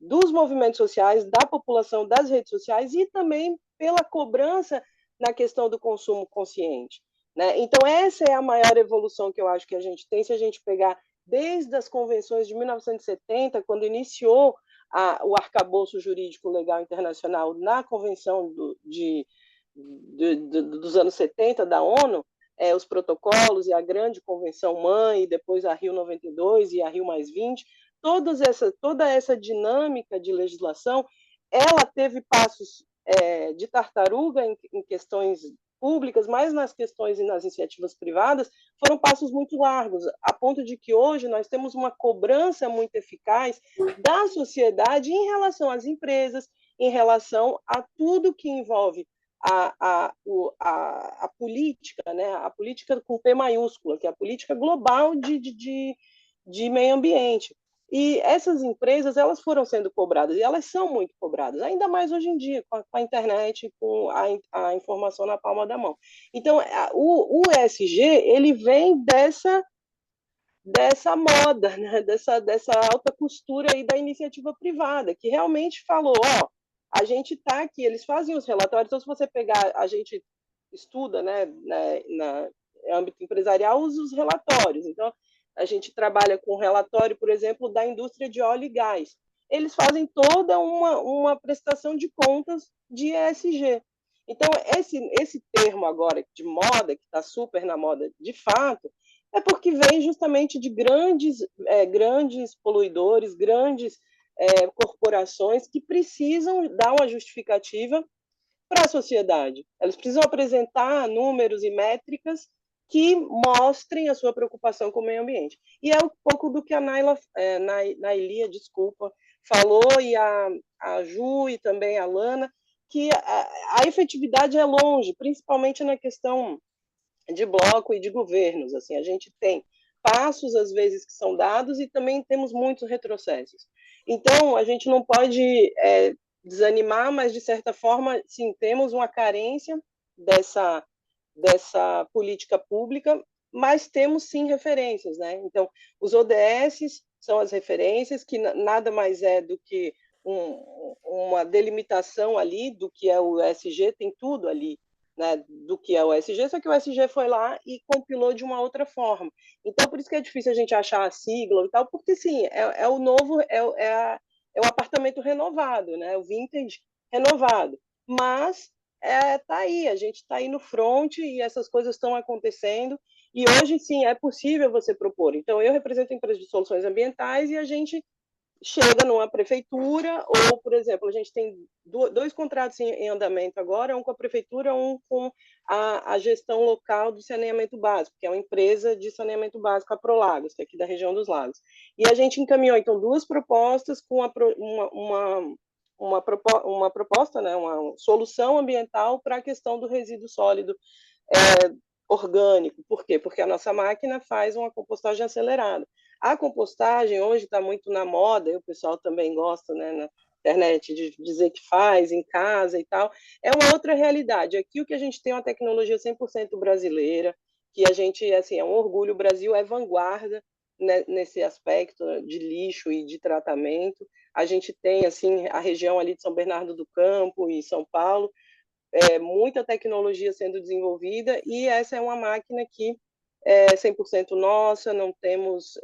dos movimentos sociais, da população, das redes sociais e também pela cobrança na questão do consumo consciente, né? Então, essa é a maior evolução que eu acho que a gente tem, se a gente pegar desde as convenções de 1970, quando iniciou o arcabouço jurídico legal internacional na convenção dos anos 70 da ONU, os protocolos e a grande convenção mãe, e depois a Rio 92 e a Rio +20, toda essa dinâmica de legislação, ela teve passos de tartaruga em questões públicas, mas nas questões e nas iniciativas privadas foram passos muito largos, a ponto de que hoje nós temos uma cobrança muito eficaz da sociedade em relação às empresas, em relação a tudo que envolve a política, né? A política com P maiúscula, que é a política global de meio ambiente. E essas empresas, elas foram sendo cobradas, e elas são muito cobradas, ainda mais hoje em dia, com a internet, com a informação na palma da mão. Então, o ESG, ele vem dessa moda, né? dessa alta costura aí da iniciativa privada, que realmente falou, a gente está aqui, eles fazem os relatórios, então se você pegar, a gente estuda, né, no âmbito empresarial, usa os relatórios, então a gente trabalha com relatório, por exemplo, da indústria de óleo e gás. Eles fazem toda uma prestação de contas de ESG. Então, esse termo agora de moda, que está super na moda de fato, é porque vem justamente de grandes poluidores, grandes corporações que precisam dar uma justificativa para a sociedade. Elas precisam apresentar números e métricas que mostrem a sua preocupação com o meio ambiente. E é um pouco do que a Nailia, desculpa, falou, e a Ju e também a Lana, que a efetividade é longe, principalmente na questão de bloco e de governos. Assim, a gente tem passos, às vezes, que são dados e também temos muitos retrocessos. Então, a gente não pode desanimar, mas, de certa forma, sim, temos uma carência dessa política pública, mas temos, sim, referências, né? Então, os ODS são as referências, que nada mais é do que uma delimitação ali do que é o ESG, tem tudo ali, né, do que é o ESG, só que o ESG foi lá e compilou de uma outra forma. Então, por isso que é difícil a gente achar a sigla e tal, porque, sim, é o novo, é o apartamento renovado, né, o vintage renovado. Mas tá aí, a gente está aí no front e essas coisas estão acontecendo. E hoje, sim, é possível você propor. Então, eu represento a empresa de soluções ambientais e a gente chega numa prefeitura, ou, por exemplo, a gente tem dois contratos em andamento agora, um com a prefeitura, um com a gestão local do saneamento básico, que é uma empresa de saneamento básico, a Prolagos, que é aqui da região dos lagos. E a gente encaminhou, então, duas propostas com uma proposta, né, uma solução ambiental para a questão do resíduo sólido orgânico. Por quê? Porque a nossa máquina faz uma compostagem acelerada. A compostagem hoje está muito na moda, e o pessoal também gosta, né, na internet de dizer que faz em casa e tal. É uma outra realidade. Aqui o que a gente tem é uma tecnologia 100% brasileira, que a gente, assim, é um orgulho. O Brasil é vanguarda, né, nesse aspecto de lixo e de tratamento. A gente tem, assim, a região ali de São Bernardo do Campo e São Paulo, muita tecnologia sendo desenvolvida, e essa é uma máquina que é 100% nossa, não temos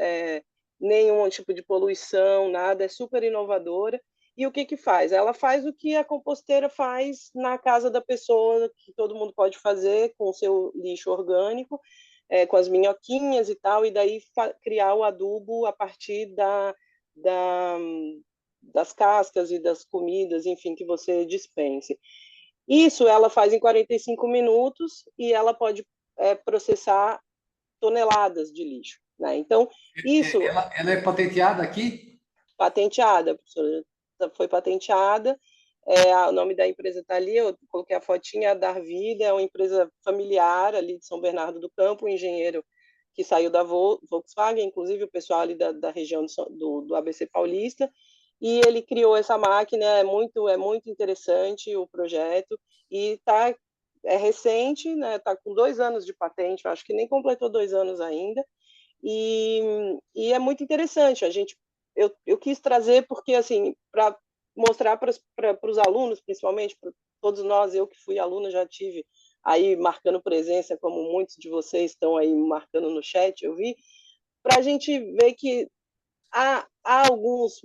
nenhum tipo de poluição, nada, é super inovadora. E o que que faz? Ela faz o que a composteira faz na casa da pessoa, que todo mundo pode fazer com o seu lixo orgânico, com as minhoquinhas e tal, e daí criar o adubo a partir da, das cascas e das comidas, enfim, que você dispense. Isso ela faz em 45 minutos e ela pode processar toneladas de lixo, né? Então, isso... Ela é patenteada aqui? Patenteada, professora. Foi patenteada. O nome da empresa está ali, eu coloquei a fotinha, a Darvida, é uma empresa familiar ali de São Bernardo do Campo, um engenheiro que saiu da Volkswagen, inclusive o pessoal ali da região do ABC Paulista, e ele criou essa máquina. É muito interessante o projeto, e é recente, né? Está com 2 anos de patente, eu acho que nem completou 2 anos ainda, e é muito interessante. Eu quis trazer porque, assim, para mostrar para os alunos, principalmente para todos nós, eu que fui aluna, já tive aí marcando presença, como muitos de vocês estão aí marcando no chat, eu vi, para a gente ver que há alguns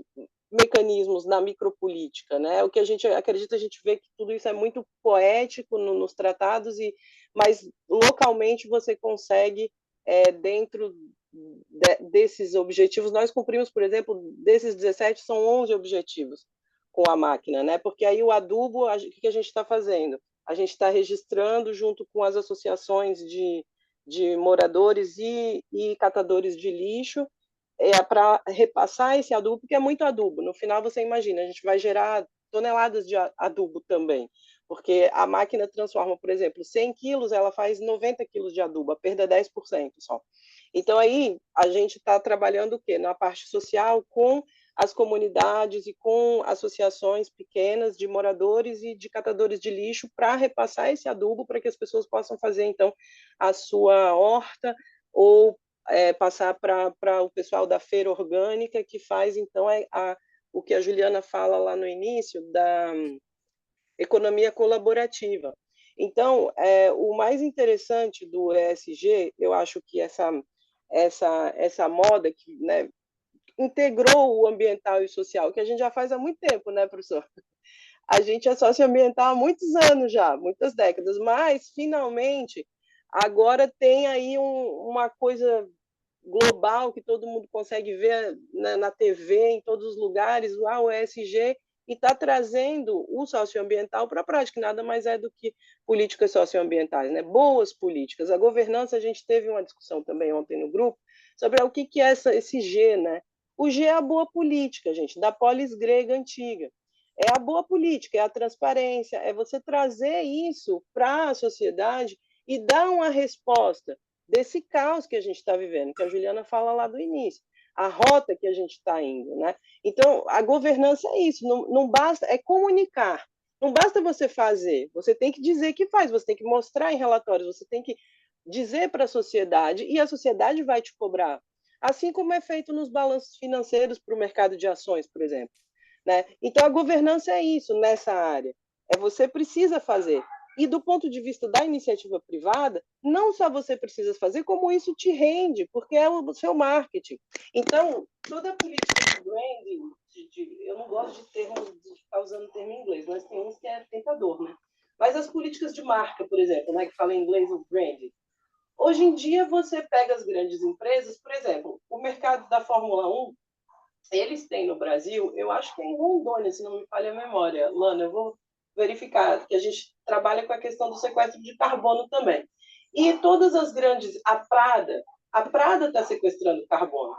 mecanismos na micropolítica, né? O que a gente acredita, a gente vê que tudo isso é muito poético nos tratados, mas localmente você consegue, dentro desses objetivos, nós cumprimos, por exemplo, desses 17, são 11 objetivos com a máquina, né? Porque aí o adubo, o que a gente está fazendo? A gente está registrando junto com as associações de moradores e catadores de lixo, para repassar esse adubo, porque é muito adubo. No final, você imagina, a gente vai gerar toneladas de adubo também, porque a máquina transforma, por exemplo, 100 quilos, ela faz 90 quilos de adubo, a perda é 10% só. Então, aí, a gente está trabalhando o quê? Na parte social, com as comunidades e com associações pequenas de moradores e de catadores de lixo, para repassar esse adubo, para que as pessoas possam fazer, então, a sua horta, ou passar para o pessoal da feira orgânica, que faz, então, o que a Juliana fala lá no início, da economia colaborativa. Então, o mais interessante do ESG, eu acho que essa moda que, né, integrou o ambiental e o social, que a gente já faz há muito tempo, né, professor? A gente é socioambiental há muitos anos já, muitas décadas, mas, finalmente, agora tem aí uma coisa global que todo mundo consegue ver na TV, em todos os lugares, o ESG, e está trazendo o socioambiental para a prática, que nada mais é do que políticas socioambientais, né? Boas políticas. A governança, a gente teve uma discussão também ontem no grupo sobre o que é esse G, né? O G é a boa política, gente, da polis grega antiga. É a boa política, é a transparência, é você trazer isso para a sociedade e dar uma resposta desse caos que a gente está vivendo, que a Juliana fala lá do início, a rota que a gente está indo, né? Então, a governança é isso, não basta, é comunicar, não basta você fazer, você tem que dizer que faz, você tem que mostrar em relatórios, você tem que dizer para a sociedade, e a sociedade vai te cobrar, assim como é feito nos balanços financeiros para o mercado de ações, por exemplo, né? Então, a governança é isso nessa área, você precisa fazer. E do ponto de vista da iniciativa privada, não só você precisa fazer, como isso te rende, porque é o seu marketing. Então, toda a política de branding, eu não gosto de ficar usando o termo em inglês, mas tem uns que é tentador, né? Mas as políticas de marca, por exemplo, né, que fala em inglês o branding, hoje em dia você pega as grandes empresas, por exemplo, o mercado da Fórmula 1, eles têm no Brasil, eu acho que é em Rondônia, se não me falha a memória. Lana, eu vou verificar, que a gente trabalha com a questão do sequestro de carbono também. E todas as grandes... A Prada está sequestrando carbono,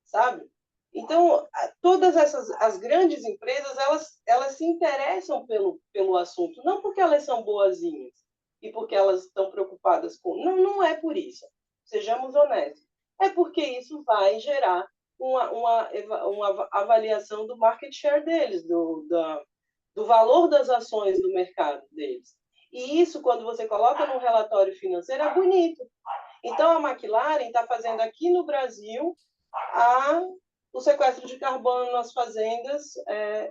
sabe? Então, todas as grandes empresas, elas se interessam pelo assunto, não porque elas são boazinhas, e porque elas estão preocupadas com... Não, não é por isso. Sejamos honestos. É porque isso vai gerar uma avaliação do market share deles, do valor das ações do mercado deles. E isso, quando você coloca num relatório financeiro, é bonito. Então, a McLaren está fazendo aqui no Brasil o sequestro de carbono nas fazendas,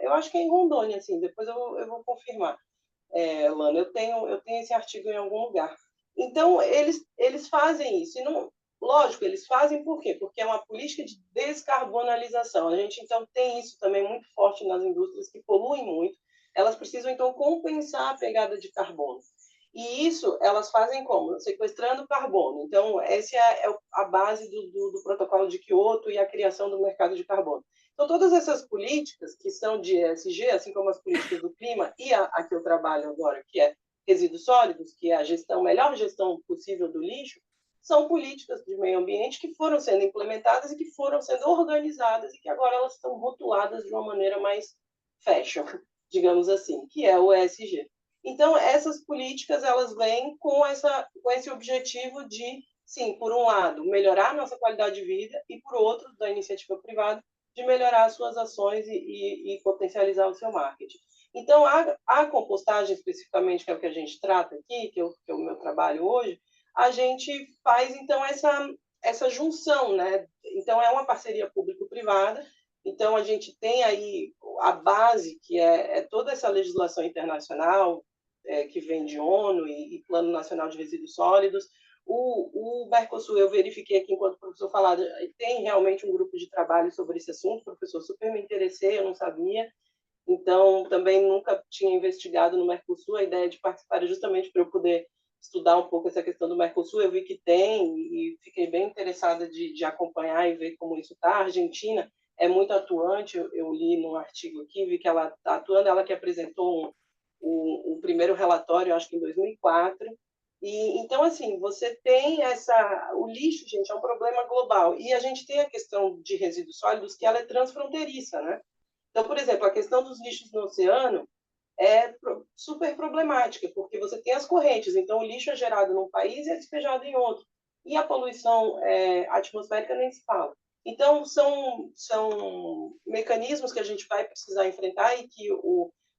eu acho que é em Rondônia, assim, depois eu vou confirmar, Lana, eu tenho esse artigo em algum lugar. Então, eles fazem isso. E não, lógico, eles fazem por quê? Porque é uma política de descarbonalização. A gente, então, tem isso também muito forte nas indústrias que poluem muito. Elas precisam, então, compensar a pegada de carbono. E isso elas fazem como? Sequestrando carbono. Então, essa é a base do protocolo de Kyoto e a criação do mercado de carbono. Então, todas essas políticas que são de ESG, assim como as políticas do clima e a que eu trabalho agora, que é resíduos sólidos, que é a melhor gestão possível do lixo, são políticas de meio ambiente que foram sendo implementadas e que foram sendo organizadas e que agora elas estão rotuladas de uma maneira mais fashion, digamos assim, que é o ESG. Então, essas políticas, elas vêm com esse objetivo de, sim, por um lado, melhorar a nossa qualidade de vida e, por outro, da iniciativa privada, de melhorar as suas ações e potencializar o seu marketing. Então, a compostagem, especificamente, que é o que a gente trata aqui, que é o meu trabalho hoje, a gente faz, então, essa junção, né? Então, é uma parceria público-privada. Então, a gente tem aí a base, que é toda essa legislação internacional, que vem de ONU e Plano Nacional de Resíduos Sólidos. O Mercosul, eu verifiquei aqui enquanto o professor falava, tem realmente um grupo de trabalho sobre esse assunto, professor, super me interessei, eu não sabia, então também nunca tinha investigado no Mercosul, a ideia de participar é justamente para eu poder estudar um pouco essa questão do Mercosul, eu vi que tem e fiquei bem interessada de acompanhar e ver como isso está. A Argentina é muito atuante, eu li num artigo aqui, vi que ela está atuando, ela que apresentou o primeiro relatório, acho que em 2004. E, então, assim, você tem o lixo, gente, é um problema global. E a gente tem a questão de resíduos sólidos, que ela é transfronteiriça, né? Então, por exemplo, a questão dos lixos no oceano é super problemática, porque você tem as correntes. Então, o lixo é gerado num país e é despejado em outro. E a poluição atmosférica nem se fala. Então, são mecanismos que a gente vai precisar enfrentar e que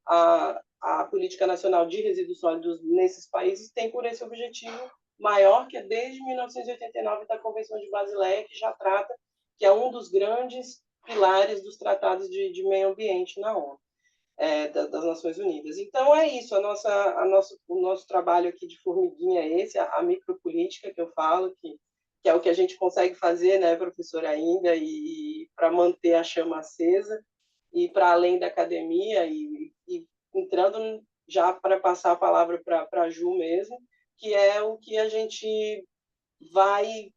a Política Nacional de Resíduos Sólidos nesses países tem por esse objetivo maior, que é desde 1989 da Convenção de Basileia, que já trata, que é um dos grandes pilares dos tratados de meio ambiente na ONU, das Nações Unidas. Então, é isso, o nosso trabalho aqui de formiguinha é esse, a micropolítica que eu falo, que é o que a gente consegue fazer, né, professora, ainda, e para manter a chama acesa, e para além da academia, e entrando já para passar a palavra para a Ju mesmo, que é o que a gente vai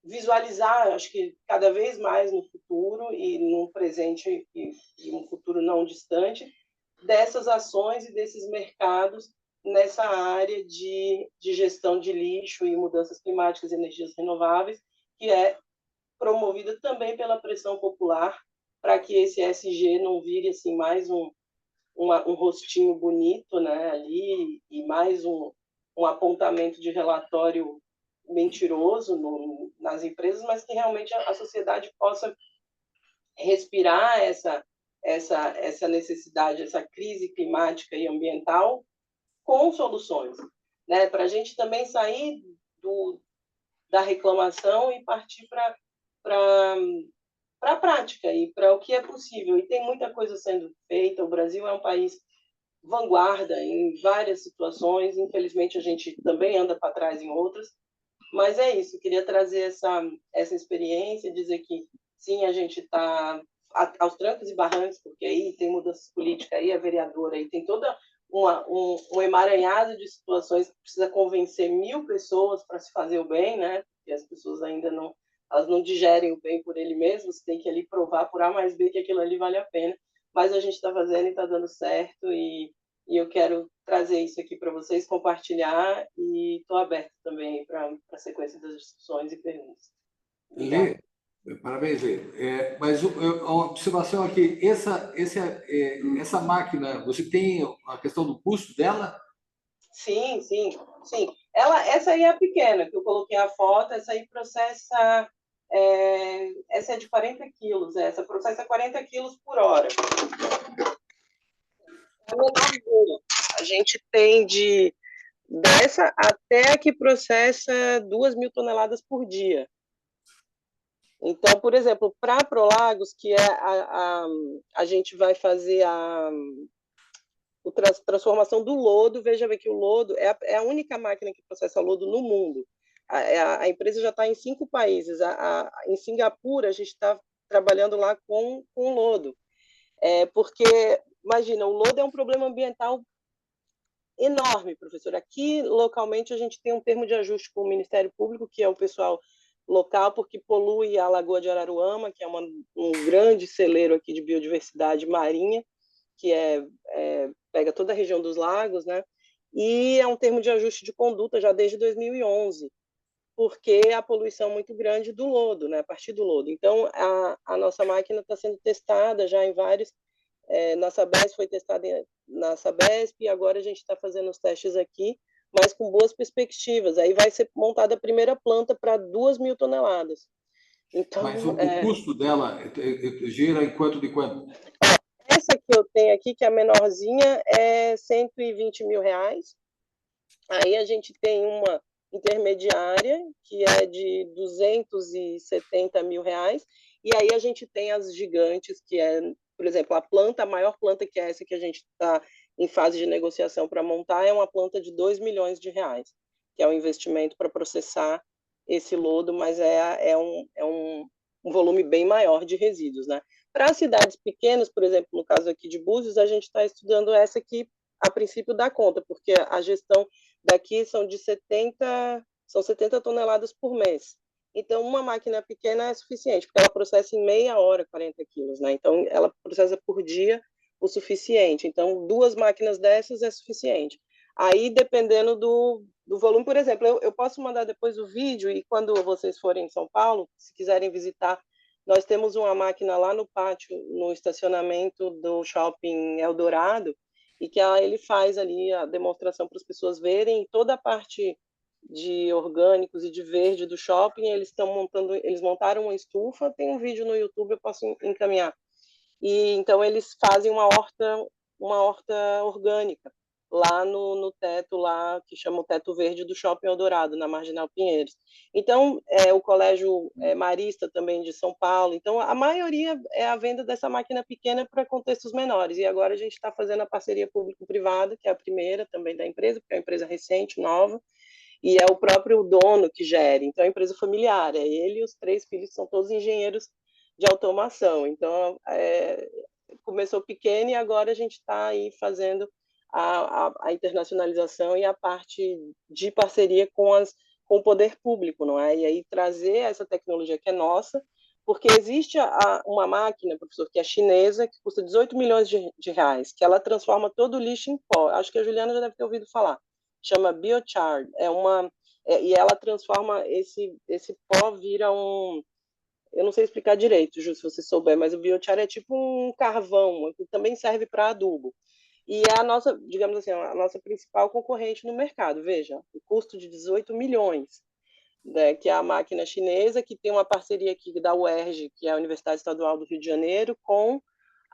visualizar, acho que cada vez mais no futuro e no presente e um futuro não distante, dessas ações e desses mercados nessa área de gestão de lixo e mudanças climáticas e energias renováveis, que é promovida também pela pressão popular, para que esse ESG não vire assim mais um rostinho bonito, né, ali, e mais um apontamento de relatório mentiroso nas empresas, mas que realmente a sociedade possa respirar essa necessidade, essa crise climática e ambiental com soluções, né, para a gente também sair da reclamação e partir para a prática e para o que é possível. E tem muita coisa sendo feita. O Brasil é um país vanguarda em várias situações. Infelizmente, a gente também anda para trás em outras. Mas é isso. Eu queria trazer essa experiência, dizer que, sim, a gente está aos trancos e barrancos, porque aí tem mudanças políticas, aí a vereadora, aí tem toda um emaranhado de situações que precisa convencer 1000 pessoas para se fazer o bem, né? Porque as pessoas ainda elas não digerem o bem por ele mesmo, você tem que ali provar por A mais B que aquilo ali vale a pena, mas a gente está fazendo e está dando certo, e eu quero trazer isso aqui para vocês, compartilhar, e estou aberto também para a sequência das discussões e perguntas. Lê, parabéns, Lê. Mas a observação aqui, essa máquina, você tem a questão do custo dela? Sim, sim, sim. Essa aí é a pequena, que eu coloquei a foto, essa aí processa, essa é de 40 quilos, essa processa 40 quilos por hora. É a menorzinha. A gente tem dessa até a que processa 2.000 toneladas por dia. Então, por exemplo, para Prolagos, que é a gente vai fazer a transformação do lodo. Veja bem que o lodo é a única máquina que processa lodo no mundo. A empresa já está em 5 países. Em Singapura, a gente está trabalhando lá com lodo. Porque, imagina, o lodo é um problema ambiental enorme, professor. Aqui, localmente, a gente tem um termo de ajuste com o Ministério Público, que é o pessoal local, porque polui a Lagoa de Araruama, que é um grande celeiro aqui de biodiversidade marinha, que pega toda a região dos lagos, né? E é um termo de ajuste de conduta já desde 2011, porque a poluição é muito grande do lodo, né? A partir do lodo. Então, a nossa máquina está sendo testada já em vários. Na Sabesp foi testada na Sabesp e agora a gente está fazendo os testes aqui, mas com boas perspectivas. Aí vai ser montada a primeira planta para 2.000 toneladas. Então, mas o custo dela gira em quanto de quanto? Essa que eu tenho aqui, que é a menorzinha, é R$120 mil. Aí a gente tem uma intermediária, que é de R$270 mil. E aí a gente tem as gigantes, que é, por exemplo, a maior planta, que é essa que a gente está em fase de negociação para montar, é uma planta de R$2 milhões, que é o investimento para processar esse lodo, mas é um volume bem maior de resíduos, né? Para cidades pequenas, por exemplo, no caso aqui de Búzios, a gente está estudando essa que, a princípio, dá conta, porque a gestão daqui são 70 toneladas por mês. Então, uma máquina pequena é suficiente, porque ela processa em meia hora 40 quilos, né? Então, ela processa por dia o suficiente. Então, 2 máquinas dessas é suficiente. Aí, dependendo do volume, por exemplo, eu posso mandar depois o vídeo, e quando vocês forem em São Paulo, se quiserem visitar, nós temos uma máquina lá no pátio, no estacionamento do Shopping Eldorado, e que ele faz ali a demonstração para as pessoas verem toda a parte de orgânicos e de verde do shopping. Eles montaram uma estufa, tem um vídeo no YouTube, eu posso encaminhar. E então eles fazem uma horta orgânica lá no teto lá, que chama o Teto Verde do Shopping Eldorado, na Marginal Pinheiros. Então, o Colégio Marista também de São Paulo. Então, a maioria é a venda dessa máquina pequena para contextos menores. E agora a gente está fazendo a parceria público-privada, que é a primeira também da empresa, porque é uma empresa recente, nova, e é o próprio dono que gere. Então, é uma empresa familiar. Ele e os 3 filhos são todos engenheiros de automação. Então, começou pequeno e agora a gente está aí fazendo a internacionalização e a parte de parceria com o poder público, não é? E aí trazer essa tecnologia que é nossa, porque existe uma máquina, professor, que é chinesa, que custa 18 milhões de reais, que ela transforma todo o lixo em pó. Acho que a Juliana já deve ter ouvido falar. Chama Biochar. E ela transforma esse pó, vira eu não sei explicar direito, Ju, se você souber, mas o biochar é tipo um carvão, que também serve para adubo. E é a nossa, digamos assim, a nossa principal concorrente no mercado. Veja, o custo de 18 milhões, né, que é a máquina chinesa, que tem uma parceria aqui da UERJ, que é a Universidade Estadual do Rio de Janeiro, com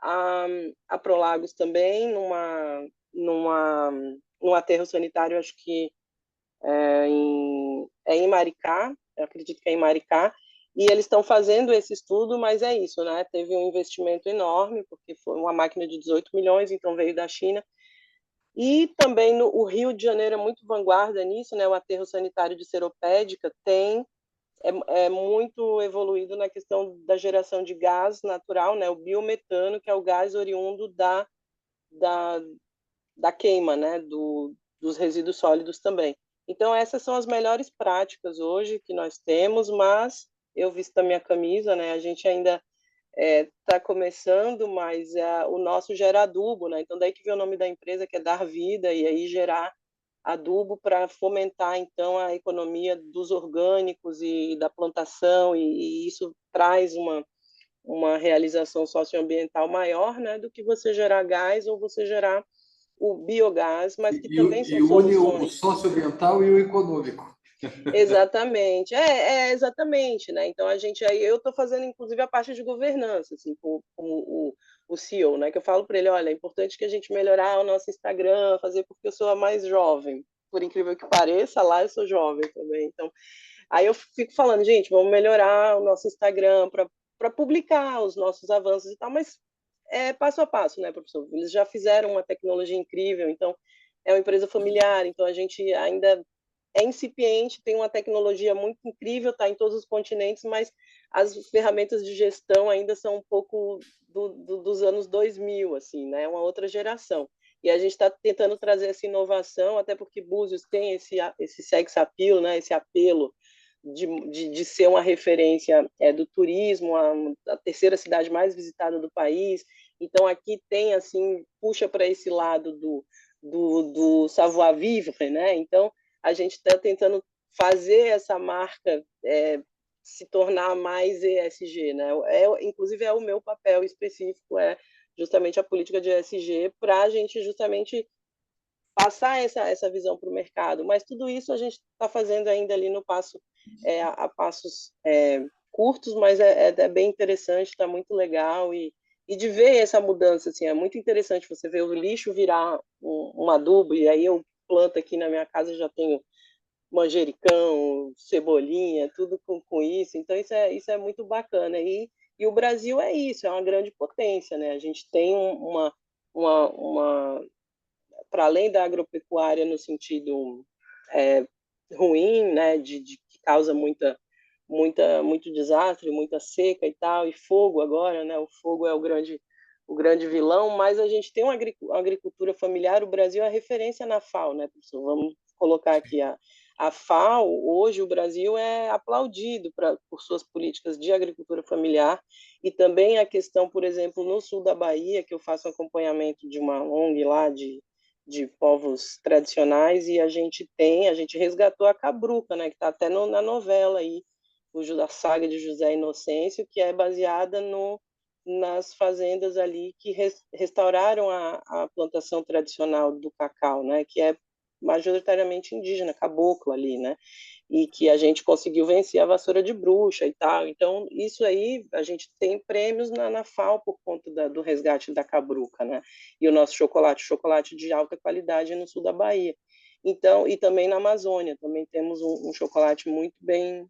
a Prolagos também, num aterro sanitário, acho que em Maricá, eu acredito que é em Maricá, e eles estão fazendo esse estudo, mas é isso, né? Teve um investimento enorme, porque foi uma máquina de 18 milhões, então veio da China. E também o Rio de Janeiro é muito vanguarda nisso, né? O aterro sanitário de Seropédica é muito evoluído na questão da geração de gás natural, né? O biometano, que é o gás oriundo da queima, né? Dos resíduos sólidos também. Então, essas são as melhores práticas hoje que nós temos, mas eu visto a minha camisa, né? A gente ainda está começando, mas o nosso gera adubo, né? Então, daí que vem o nome da empresa, que é Dar Vida, e aí gerar adubo para fomentar, então, a economia dos orgânicos e da plantação, e isso traz uma realização socioambiental maior, né? Do que você gerar gás ou você gerar o biogás, mas que também são E une o soluções. socioambiental e o econômico. Exatamente, exatamente, né? Então a gente aí, eu estou fazendo inclusive a parte de governança, assim, com o CEO, né? Que eu falo para ele, olha, é importante que a gente melhorar o nosso Instagram, fazer porque eu sou a mais jovem, por incrível que pareça, lá eu sou jovem também. Então, aí eu fico falando, gente, vamos melhorar o nosso Instagram para publicar os nossos avanços e tal, mas é passo a passo, né, professor? Eles já fizeram uma tecnologia incrível, então é uma empresa familiar, então a gente ainda é incipiente, tem uma tecnologia muito incrível, está em todos os continentes, mas as ferramentas de gestão ainda são um pouco dos anos 2000, assim, né? É uma outra geração. E a gente está tentando trazer essa inovação, até porque Búzios tem esse sex appeal, né? Esse apelo de ser uma referência do turismo, a terceira cidade mais visitada do país. Então, aqui tem, assim, puxa para esse lado do savoir-vivre, né? Então, a gente está tentando fazer essa marca se tornar mais ESG, né? Inclusive, é o meu papel específico, é justamente a política de ESG, para a gente justamente passar essa visão para o mercado. Mas tudo isso a gente está fazendo ainda ali no passo, a passos curtos, mas é bem interessante, está muito legal, e de ver essa mudança, assim, é muito interessante você ver o lixo virar um adubo, e aí eu planto aqui na minha casa, já tenho manjericão, cebolinha, tudo com isso, então isso é muito bacana, e o Brasil é isso, é uma grande potência, né? A gente tem uma para além da agropecuária no sentido ruim, né, que causa muito desastre, muita seca e tal, e fogo agora, né? O fogo é o grande vilão, mas a gente tem uma agricultura familiar. O Brasil é referência na FAO, né, professor? Vamos colocar aqui a FAO. Hoje o Brasil é aplaudido por suas políticas de agricultura familiar, e também a questão, por exemplo, no sul da Bahia, que eu faço acompanhamento de uma ONG lá de povos tradicionais, e a gente resgatou a cabruca, né, que está até na novela aí, a saga de José Inocêncio, que é baseada nas fazendas ali que restauraram a plantação tradicional do cacau, né, que é majoritariamente indígena, caboclo ali, né, e que a gente conseguiu vencer a vassoura de bruxa e tal. Então, isso aí, a gente tem prêmios na FAO por conta do resgate da cabruca, né, e o nosso chocolate de alta qualidade no sul da Bahia. Então, e também na Amazônia, também temos um chocolate muito bem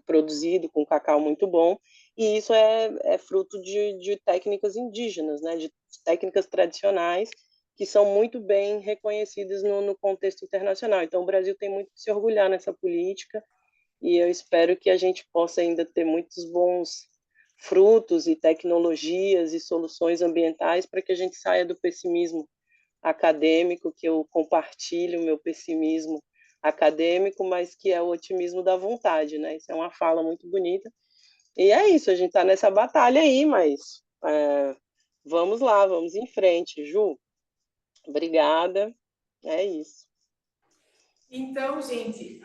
produzido, com cacau muito bom, e isso é fruto de técnicas indígenas, né, de técnicas tradicionais, que são muito bem reconhecidas no contexto internacional. Então, o Brasil tem muito que se orgulhar nessa política, e eu espero que a gente possa ainda ter muitos bons frutos e tecnologias e soluções ambientais para que a gente saia do pessimismo acadêmico, que eu compartilho o meu pessimismo acadêmico, mas que é o otimismo da vontade, né? Isso é uma fala muito bonita. E é isso, a gente está nessa batalha aí, mas vamos lá, vamos em frente. Ju, obrigada, é isso. Então, gente,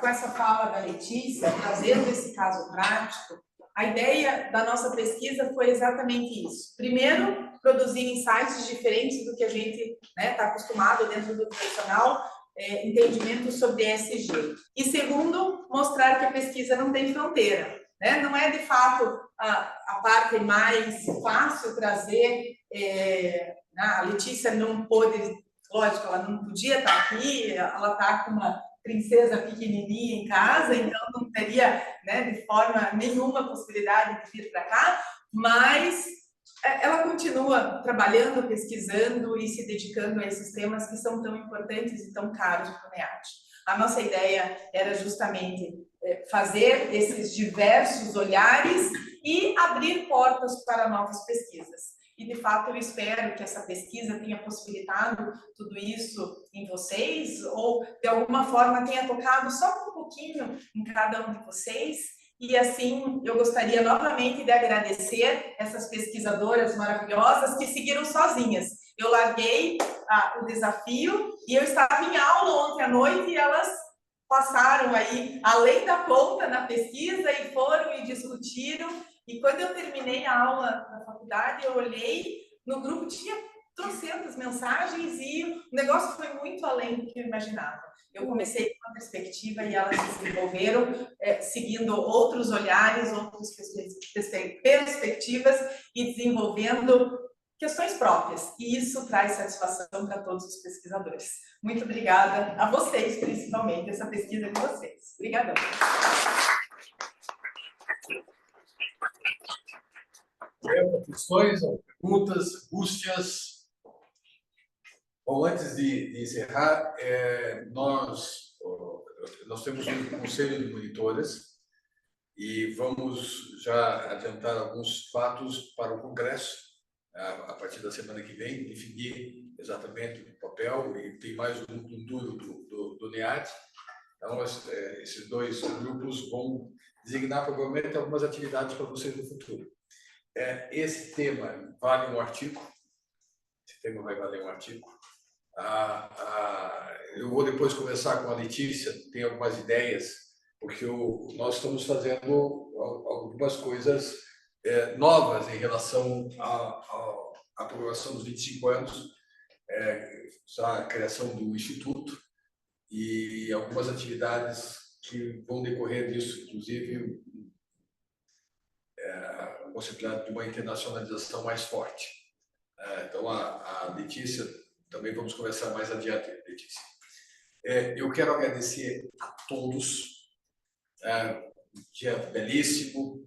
com essa fala da Letícia, trazendo esse caso prático, a ideia da nossa pesquisa foi exatamente isso. Primeiro, produzir insights diferentes do que a gente está acostumado dentro do tradicional entendimento sobre ESG. E segundo, mostrar que a pesquisa não tem fronteira, né? Não é, de fato, a parte mais fácil trazer. A Letícia não pôde, lógico, ela não podia estar aqui, ela está com uma princesa pequenininha em casa, então não teria, né, de forma nenhuma possibilidade de vir para cá, mas ela continua trabalhando, pesquisando e se dedicando a esses temas que são tão importantes e tão caros para o NEAD. A nossa ideia era justamente fazer esses diversos olhares e abrir portas para novas pesquisas. E, de fato, eu espero que essa pesquisa tenha possibilitado tudo isso em vocês, ou, de alguma forma, tenha tocado só um pouquinho em cada um de vocês. E, assim, eu gostaria novamente de agradecer essas pesquisadoras maravilhosas que seguiram sozinhas. Eu larguei o desafio e eu estava em aula ontem à noite e elas passaram aí, além da conta, na pesquisa, e foram e discutiram. E quando eu terminei a aula na faculdade, eu olhei, no grupo tinha trocentas mensagens e o negócio foi muito além do que eu imaginava. Eu comecei com uma perspectiva e elas se desenvolveram, seguindo outros olhares, outras perspectivas e desenvolvendo questões próprias. E isso traz satisfação para todos os pesquisadores. Muito obrigada a vocês, principalmente, essa pesquisa de vocês. Obrigadão. Questões, perguntas, angústias? Bom, antes de encerrar, nós temos um conselho de monitores e vamos já adiantar alguns fatos para o Congresso, a partir da semana que vem, definir exatamente o papel, e tem mais um núcleo duro do NEAD. Então, esses dois grupos vão designar provavelmente algumas atividades para vocês no futuro. Esse tema vale um artigo. Esse tema vai valer um artigo. Eu vou depois conversar com a Letícia, tem algumas ideias, porque nós estamos fazendo algumas coisas novas em relação à aprovação dos 25 anos, a criação do Instituto e algumas atividades que vão decorrer disso, inclusive a possibilidade de uma internacionalização mais forte. Então, a Letícia, também vamos conversar mais adiante, Letícia. Eu quero agradecer a todos, um dia belíssimo,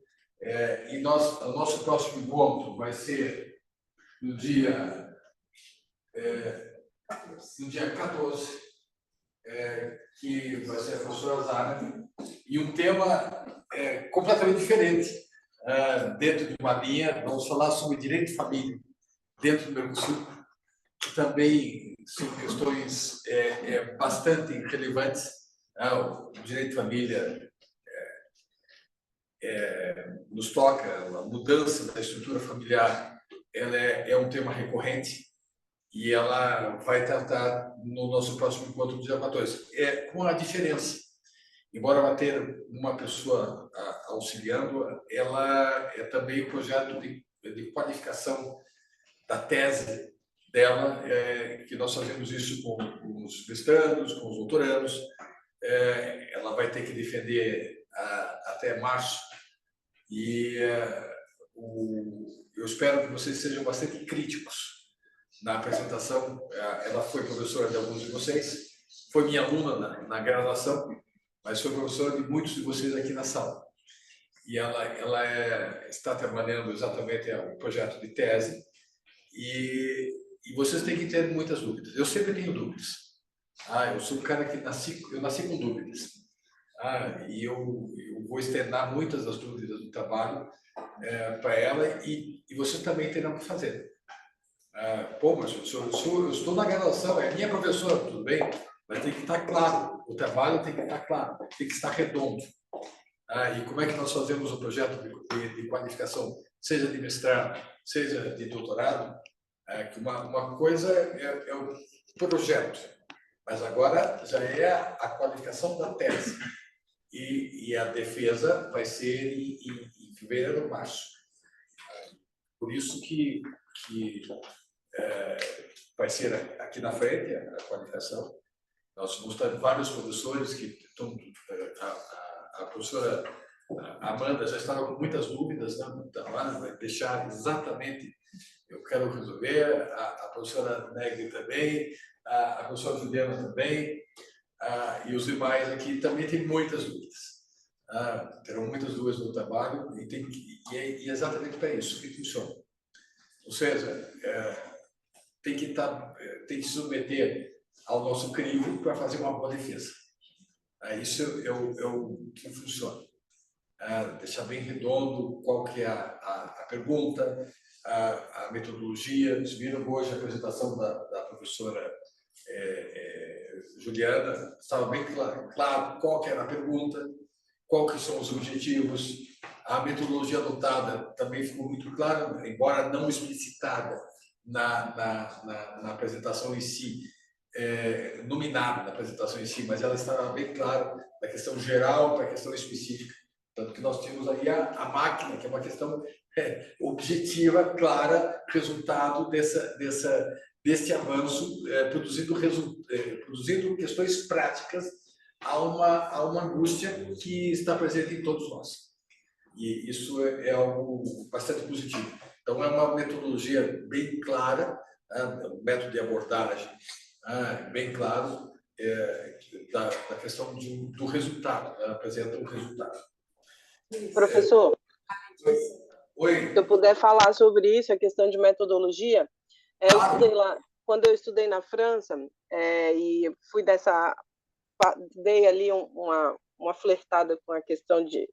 e o nosso próximo encontro vai ser no dia 14, que vai ser a professora Zara, e um tema completamente diferente, dentro de uma linha. Vamos falar sobre direito de família dentro do Mercosul, que também são questões bastante relevantes. O direito de família nos toca, a mudança da estrutura familiar, ela é um tema recorrente, e ela vai tratar no nosso próximo encontro do dia 14. Com a diferença, embora ela tenha uma pessoa auxiliando, ela é também um projeto de qualificação da tese dela, que nós fazemos isso com os mestrandos, com os doutorandos. Ela vai ter que defender até março, e eu espero que vocês sejam bastante críticos na apresentação. Ela foi professora de alguns de vocês, foi minha aluna na graduação, mas foi professora de muitos de vocês aqui na sala. E ela está trabalhando exatamente um projeto de tese, e vocês têm que ter muitas dúvidas. Eu sempre tenho dúvidas. Eu sou um cara que nasci com dúvidas. E eu vou externar muitas das dúvidas do trabalho para ela, e vocês também terão que fazer. Mas eu estou na graduação, é minha professora, tudo bem, mas tem que estar claro, o trabalho tem que estar claro, tem que estar redondo. E como é que nós fazemos o projeto de qualificação, seja de mestrado, seja de doutorado? Que uma coisa é o projeto, mas agora já é a qualificação da tese, e a defesa vai ser em fevereiro ou março. Por isso que vai ser aqui na frente a qualificação. Nós vamos ter vários professores que estão. A professora Amanda já estava com muitas dúvidas, né? Vai deixar exatamente. Eu quero resolver. A professora Negri também, a professora Juliana também, e os demais aqui também têm muitas dúvidas. Terão muitas dúvidas no trabalho, e é exatamente para isso que funciona. Ou seja, tem que se submeter ao nosso crivo para fazer uma boa defesa. Isso é o que funciona. Deixar bem redondo qual que é a pergunta, a metodologia. Vocês viram hoje a apresentação da professora Juliana, estava bem claro qual que era a pergunta, qual que são os objetivos. A metodologia adotada também ficou muito clara, embora não explicitada na apresentação em si, nominada na apresentação em si, mas ela estava bem clara da questão geral para a questão específica. Tanto que nós tínhamos aí a máquina, que é uma questão objetiva, clara, resultado deste avanço, produzindo questões práticas a uma angústia que está presente em todos nós. E isso é algo bastante positivo. Então, é uma metodologia bem clara, um método de abordagem bem claro da questão do resultado, apresenta o resultado. Professor, Oi. se eu puder falar sobre isso, a questão de metodologia, eu estudei lá, quando eu estudei na França, e fui dei ali uma flertada com a questão de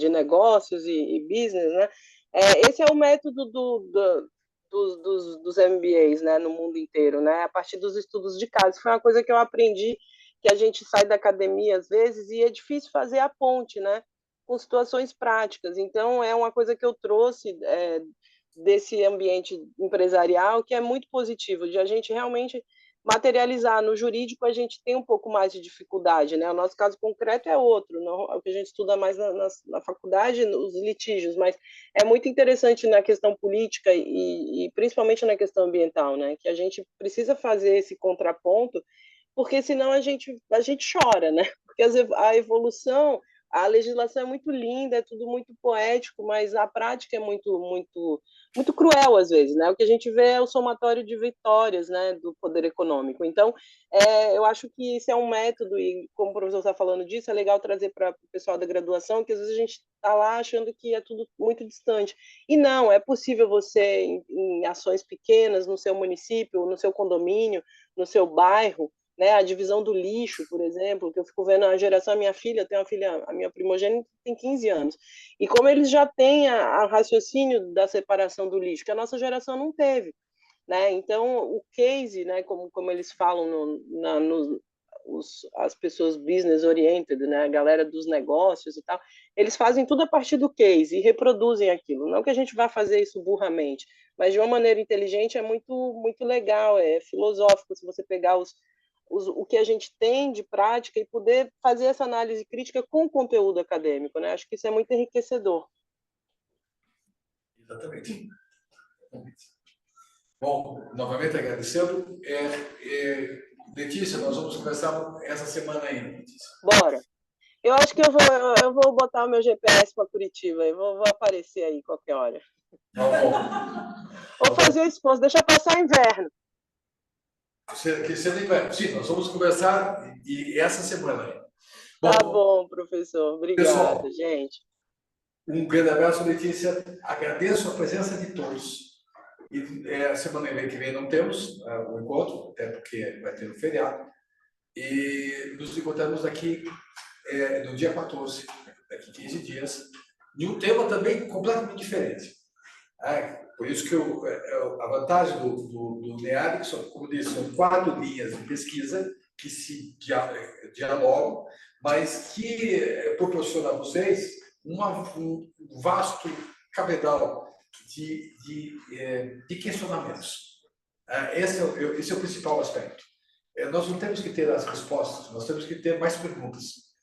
negócios e business, né? Esse é o método dos MBAs, né, no mundo inteiro, né? A partir dos estudos de caso. Foi uma coisa que eu aprendi, que a gente sai da academia às vezes e é difícil fazer a ponte, né, com situações práticas. Então, é uma coisa que eu trouxe desse ambiente empresarial que é muito positivo, de a gente realmente materializar. No jurídico, a gente tem um pouco mais de dificuldade, né? O nosso caso concreto é outro, o que a gente estuda mais na faculdade, os litígios, mas é muito interessante na questão política e principalmente na questão ambiental, né? Que a gente precisa fazer esse contraponto, porque senão a gente chora, né? Porque a evolução, a legislação é muito linda, é tudo muito poético, mas a prática é muito cruel às vezes, né? O que a gente vê é o somatório de vitórias, né, do poder econômico. Então, eu acho que isso é um método, e como o professor está falando disso, é legal trazer para o pessoal da graduação, que às vezes a gente está lá achando que é tudo muito distante. E não, é possível você, em ações pequenas, no seu município, no seu condomínio, no seu bairro, né, a divisão do lixo, por exemplo, que eu fico vendo a geração, a minha filha, a minha primogênita tem 15 anos, e como eles já têm a raciocínio da separação do lixo, que a nossa geração não teve, né? Então, o case, né, como eles falam as pessoas business oriented, né, a galera dos negócios e tal, eles fazem tudo a partir do case e reproduzem aquilo. Não que a gente vá fazer isso burramente, mas de uma maneira inteligente, é muito legal, é filosófico, se você pegar o que a gente tem de prática e poder fazer essa análise crítica com o conteúdo acadêmico, né? Acho que isso é muito enriquecedor. Exatamente. Bom, novamente agradecendo. Letícia, nós vamos conversar essa semana ainda, Letícia. Bora. Eu acho que eu vou botar o meu GPS para Curitiba e vou aparecer aí qualquer hora. Tá bom. Vou fazer o esforço, deixa passar inverno. Sim, nós vamos conversar e essa semana aí. Tá bom, professor. Obrigada, pessoal, gente. Um grande abraço, Letícia. Agradeço a presença de todos. E a semana que vem não temos o encontro, até porque vai ter um feriado. E nos encontramos aqui no dia 14, daqui 15 dias, e um tema também completamente diferente. Por isso que a vantagem do NEAD, que são, como disse, são 4 linhas de pesquisa que se dialogam, mas que proporciona a vocês um vasto cabedal de questionamentos. Esse é o principal aspecto. Nós não temos que ter as respostas, nós temos que ter mais perguntas.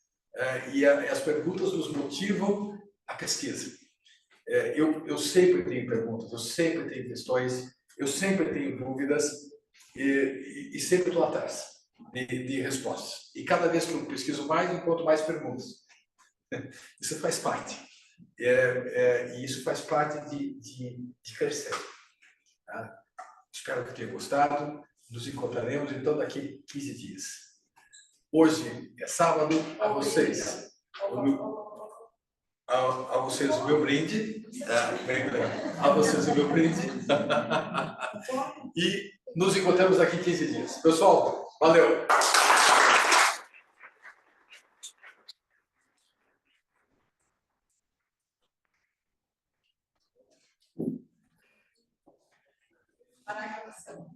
E as perguntas nos motivam a pesquisa. Eu sempre tenho perguntas, eu sempre tenho questões, eu sempre tenho dúvidas e sempre estou atrás de respostas. E cada vez que eu pesquiso mais, encontro mais perguntas. Isso faz parte. E isso faz parte de crescer. Tá? Espero que tenha gostado. Nos encontraremos, então, daqui 15 dias. Hoje é sábado, a vocês o meu brinde. A vocês o meu brinde. E nos encontramos daqui 15 dias. Pessoal, valeu! Para a gravação.